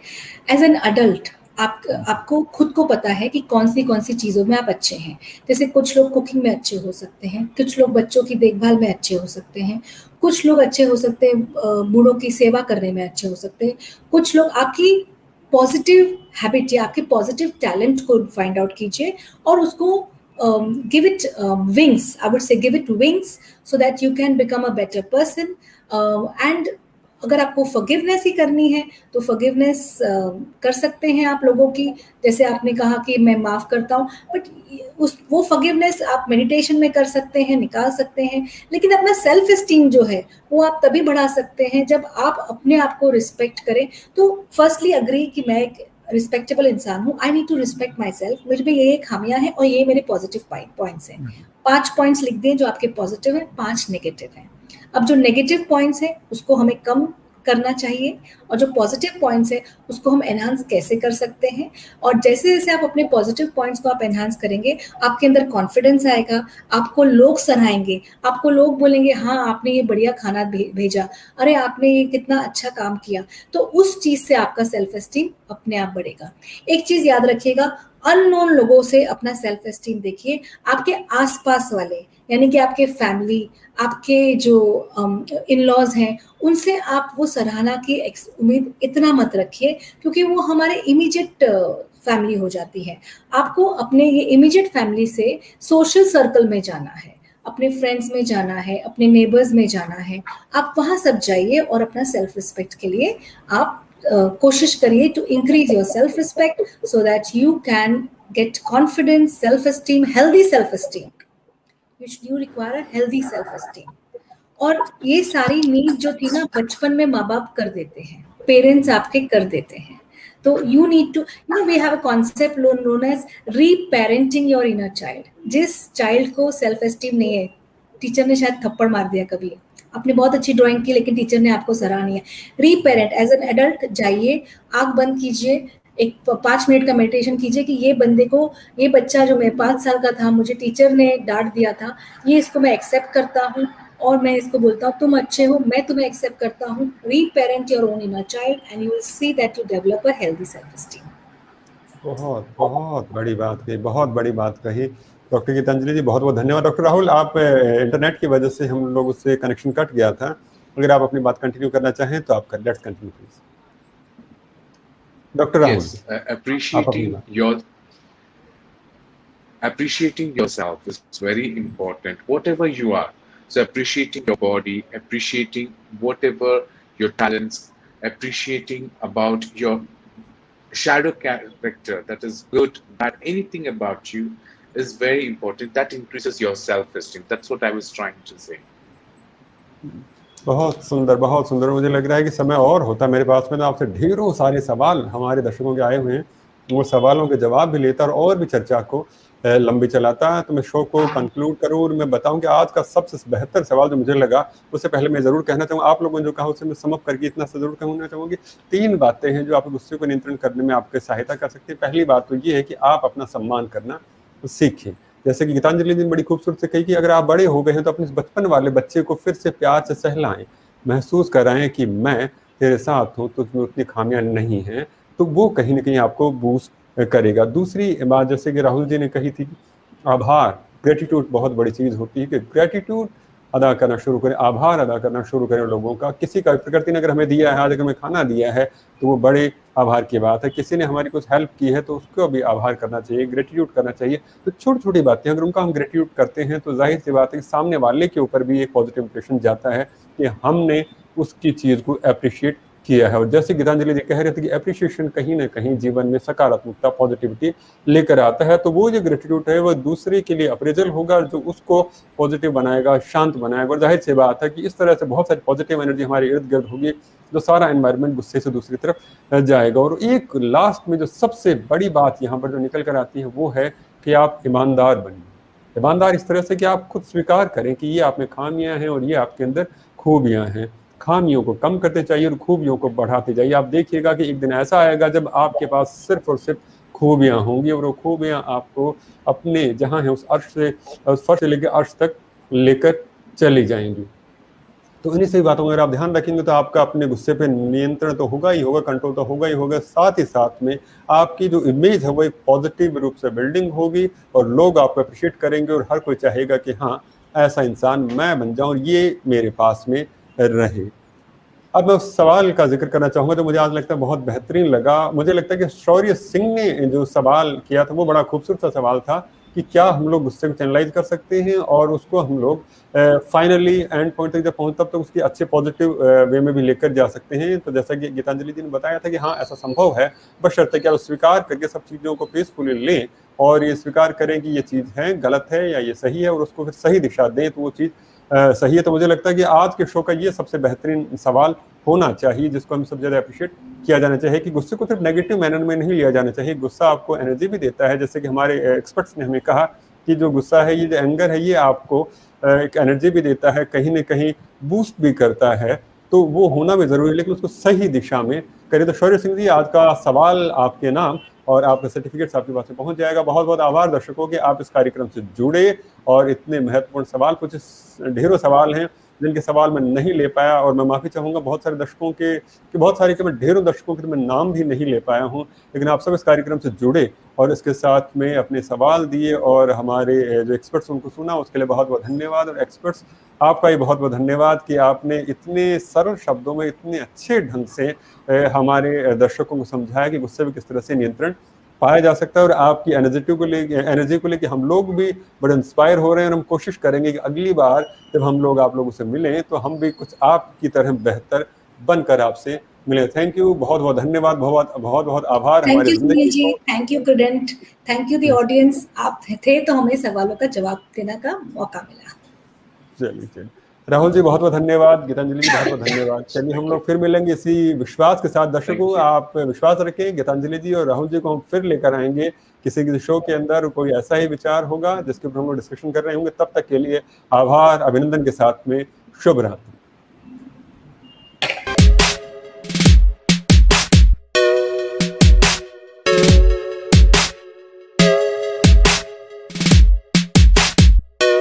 एज एन अडल्ट आपको खुद को पता है कि कौन सी चीज़ों में आप अच्छे हैं। जैसे कुछ लोग कुकिंग में अच्छे हो सकते हैं, कुछ लोग बच्चों की देखभाल में अच्छे हो सकते हैं, कुछ लोग अच्छे हो सकते हैं बूढ़ों की सेवा करने में अच्छे हो सकते हैं, कुछ लोग आपकी पॉजिटिव हैबिट या आपके पॉजिटिव टैलेंट को फाइंड आउट कीजिए और उसको give it wings. I would say give it wings so that you can become a better person. And अगर आपको फॉरगिवनेस ही करनी है तो फॉरगिवनेस कर सकते हैं आप लोगों की। जैसे आपने कहा कि मैं माफ करता हूँ, बट वो फॉरगिवनेस आप मेडिटेशन में कर सकते हैं, निकाल सकते हैं। लेकिन अपना सेल्फ एस्टीम जो है वो आप तभी बढ़ा सकते हैं जब आप अपने आप को रिस्पेक्ट करें। तो फर्स्टली अग्री कि मैं एक रिस्पेक्टेबल इंसान हूँ, I need to respect my self, मुझ में ये खामियां हैं और ये मेरे पॉजिटिव पॉइंट्स हैं। 5 पॉइंट्स लिख दें जो आपके पॉजिटिव हैं, 5 नेगेटिव हैं। अब जो नेगेटिव पॉइंट्स हैं उसको हमें कम करना चाहिए और जो पॉजिटिव पॉइंट्स है उसको हम एनहांस कैसे कर सकते हैं। और जैसे जैसे आप अपने पॉजिटिव पॉइंट्स को आप एनहांस करेंगे, आपके अंदर कॉन्फिडेंस आएगा, आपको लोग सराहेंगे, आपको लोग बोलेंगे हाँ आपने ये बढ़िया खाना भेजा, अरे आपने ये कितना अच्छा काम किया। तो उस चीज़ से आपका सेल्फ एस्टीम अपने आप बढ़ेगा। एक चीज़ याद रखिएगा, अननोन लोगों से अपना सेल्फ एस्टीम देखिए। आपके आसपास वाले यानी कि आपके फैमिली, आपके जो इन लॉज हैं, उनसे आप वो सराहना की उम्मीद इतना मत रखिए, क्योंकि वो हमारे इमीडिएट फैमिली हो जाती है। आपको अपने ये इमीडिएट फैमिली से सोशल सर्कल में जाना है, अपने फ्रेंड्स में जाना है, अपने नेबर्स में जाना है। आप वहाँ सब जाइए और अपना सेल्फ रिस्पेक्ट के लिए आप कोशिश करिए to increase your self respect so that you can get confidence, self esteem, healthy self esteem. You require a healthy self esteem. और ये सारी नीड जो थी ना बचपन में माँ बाप कर देते हैं, पेरेंट्स आपके कर देते हैं। तो you need to we have a concept known as reparenting your inner child. जिस चाइल्ड को सेल्फ एस्टीम नहीं है, टीचर ने शायद थप्पड़ मार दिया कभी, आपने बहुत अच्छी ड्राइंग की लेकिन टीचर ने आपको सराहा नहीं है, रीपेरेंट एज एन एडल्ट जाइए, आंख बंद कीजिए, एक 5 मिनट का मेडिटेशन कीजिए कि ये बंदे को, ये बच्चा जो मैं 5 साल का था, मुझे टीचर ने डांट दिया था, ये इसको मैं एक्सेप्ट करता हूँ और मैं इसको बोलता हूँ तुम अच्छे हो, मैं तुम्हें एक्सेप्ट करता हूँ। Reparent your own inner child and you will see that you develop a healthy self esteem. बहुत बहुत बड़ी बात कही, बहुत बड़ी बात कही डॉक्टर गीतांजलि जी, बहुत बहुत धन्यवाद। डॉक्टर राहुल, आप इंटरनेट की वजह से हम लोग उससे कनेक्शन कट गया था, अगर आप अपनी बात कंटिन्यू करना चाहें तो आप कर, let's continue please. Doctor Rahul, Yes, appreciating yourself is very important, whatever you are. So appreciating your body, appreciating whatever your talents, appreciating about your shadow character, that is good, bad, anything about you is very important. That increases your self-esteem. That's what I was trying to say. बहुत सुंदर, बहुत सुंदर। मुझे लग रहा है कि समय और होता मेरे पास में तो आपसे ढेरों सारे सवाल हमारे दर्शकों के आए हुए हैं, वो सवालों के जवाब भी लेता और भी चर्चा को लंबी चलाता है। तो मैं शो को कंक्लूड करूं और मैं बताऊं कि आज का सबसे बेहतर सवाल जो मुझे लगा, उससे पहले मैं जरूर कहना चाहूँगा, आप लोगों ने जो कहा उसे मैं समअप करके इतना सा जरूर कहना चाहूँगी, 3 बातें हैं जो आपके गुस्से को नियंत्रण करने में आपके सहायता कर सकती है। पहली बात तो ये है कि आप अपना सम्मान करना सीखें। जैसे कि गीतांजलि जी ने बड़ी खूबसूरत से कही कि अगर आप बड़े हो गए हैं तो अपने बचपन वाले बच्चे को फिर से प्यार से सहलाएं, महसूस कराएं कि मैं तेरे साथ हूँ, तुझमें उतनी खामियां नहीं हैं, तो वो कहीं ना कहीं आपको बूस्ट करेगा। दूसरी बात जैसे कि राहुल जी ने कही थी, आभार, ग्रेटिट्यूड बहुत बड़ी चीज़ होती है कि ग्रेटिट्यूड अदा करना शुरू करें, आभार अदा करना शुरू करें लोगों का। किसी का, प्रकृति ने अगर हमें दिया है, आज अगर हमें खाना दिया है तो वो बड़े आभार की बात है। किसी ने हमारी कुछ हेल्प की है तो उसको भी आभार करना चाहिए, ग्रेटिट्यूड करना चाहिए। तो छोटी छोटी बातें अगर उनका हम ग्रेटिट्यूड करते हैं तो जाहिर सी बात है कि सामने वाले के ऊपर भी एक पॉजिटिव इंप्रेशन जाता है कि हमने उसकी चीज़ को अप्रिशिएट किया है। और जैसे गीतांजलि जी कह रहे थे कि एप्रिशिएशन कहीं ना कहीं जीवन में सकारात्मकता, पॉजिटिविटी लेकर आता है। तो वो जो ग्रेटिट्यूड है वो दूसरे के लिए अप्रेजल होगा, जो उसको पॉजिटिव बनाएगा, शांत बनाएगा। और जाहिर सी बात है कि इस तरह से बहुत सारी पॉजिटिव एनर्जी हमारे इर्द गिर्द होगी, जो सारा एनवायरनमेंट गुस्से से दूसरी तरफ जाएगा। और एक लास्ट में जो सबसे बड़ी बात यहाँ पर जो निकल कर आती है वो है कि आप ईमानदार बनिए। ईमानदार इस तरह से कि आप खुद स्वीकार करें कि ये आप में खामियां हैं और ये आपके अंदर खूबियां हैं। खामियों को कम करते चाहिए और खूबियों को बढ़ाते जाइए। आप देखिएगा कि एक दिन ऐसा आएगा जब आपके पास सिर्फ और सिर्फ खूबियां होंगी और वो खूबियां आपको अपने जहां है उस अर्श से, उस फर्श से लेकर अर्श तक लेकर चली जाएंगी। तो इन्हीं सही बातों को अगर आप ध्यान रखेंगे तो आपका अपने गुस्से पे नियंत्रण तो होगा ही होगा, कंट्रोल तो होगा ही होगा। साथ ही साथ में आपकी जो इमेज है वो एक पॉजिटिव रूप से बिल्डिंग होगी और लोग आपको अप्रिशिएट करेंगे और हर कोई चाहेगा कि हाँ, ऐसा इंसान मैं बन जाऊं और ये मेरे पास में रहे। अब मैं उस सवाल का जिक्र करना चाहूँगा जो मुझे आज लगता है बहुत बेहतरीन लगा। मुझे लगता है कि शौर्य सिंह ने जो सवाल किया था वो बड़ा खूबसूरत सा सवाल था कि क्या हम लोग गुस्से को चैनलाइज कर सकते हैं और उसको हम लोग फाइनली एंड पॉइंट तक जब पहुँच तब तक उसकी अच्छे पॉजिटिव वे में भी लेकर जा सकते हैं। तो जैसा कि गीतांजलि जी ने बताया था कि हाँ, ऐसा संभव है, बशर्ते कि आप स्वीकार करके सब चीज़ों को पीसफुली लें और ये स्वीकार करें कि ये चीज़ है, गलत है या ये सही है और उसको फिर सही दिशा दें तो वो चीज़ सही है। तो मुझे लगता है कि आज के शो का ये सबसे बेहतरीन सवाल होना चाहिए जिसको हम सब ज़्यादा अप्रिशिएट किया जाना चाहिए कि गुस्से को सिर्फ नेगेटिव मैनर में नहीं लिया जाना चाहिए। गुस्सा आपको एनर्जी भी देता है, जैसे कि हमारे एक्सपर्ट्स ने हमें कहा कि जो गुस्सा है, ये जो एंगर है, ये आपको एक एनर्जी भी देता है, कहीं ना कहीं बूस्ट भी करता है। तो वो होना भी ज़रूरी है लेकिन उसको सही दिशा में करें। तो शौर्य सिंह जी, आज का सवाल आपके नाम और आपका सर्टिफिकेट्स आपके पास में पहुंच जाएगा। बहुत बहुत आभार दर्शकों के, आप इस कार्यक्रम से जुड़े और इतने महत्वपूर्ण सवाल पूछे। ढेरों सवाल हैं जिनके सवाल मैं नहीं ले पाया और मैं माफ़ी चाहूँगा बहुत सारे दर्शकों के कि बहुत सारे के मैं ढेरों दर्शकों के तो मैं नाम भी नहीं ले पाया हूँ, लेकिन आप सब इस कार्यक्रम से जुड़े और इसके साथ में अपने सवाल दिए और हमारे जो एक्सपर्ट्स उनको सुना, उसके लिए बहुत बहुत धन्यवाद। और एक्सपर्ट्स, आपका ही बहुत बहुत धन्यवाद कि आपने इतने सरल शब्दों में इतने अच्छे ढंग से हमारे दर्शकों को समझाया कि गुस्से में किस तरह से नियंत्रण पाया जा सकता है। और आपकी एनर्जी को लेके हम लोग भी बड़े इंस्पायर हो रहे हैं और हम कोशिश करेंगे कि अगली बार जब हम लोग आप लोगों से मिलें तो हम भी कुछ आपकी तरह बेहतर बनकर आपसे मिले। थैंक यू, बहुत बहुत धन्यवाद, बहुत बहुत बहुत आभार थैंक हमारी यू सुनील जिंदगी जी, को। Thank you prudent, thank you the audience. आप थे तो हमें सवालों का जवाब देने का मौका मिला। चलिए राहुल जी बहुत बहुत धन्यवाद, गीतांजलि जी बहुत बहुत धन्यवाद। चलिए हम लोग फिर मिलेंगे इसी विश्वास के साथ। दर्शकों आप विश्वास रखें, गीतांजलि जी और राहुल जी को हम फिर लेकर आएंगे किसी शो के अंदर, कोई ऐसा ही विचार होगा जिसके ऊपर हम लोग डिस्कशन कर रहे होंगे। तब तक के लिए आभार, अभिनंदन के साथ में शुभ रात्रि।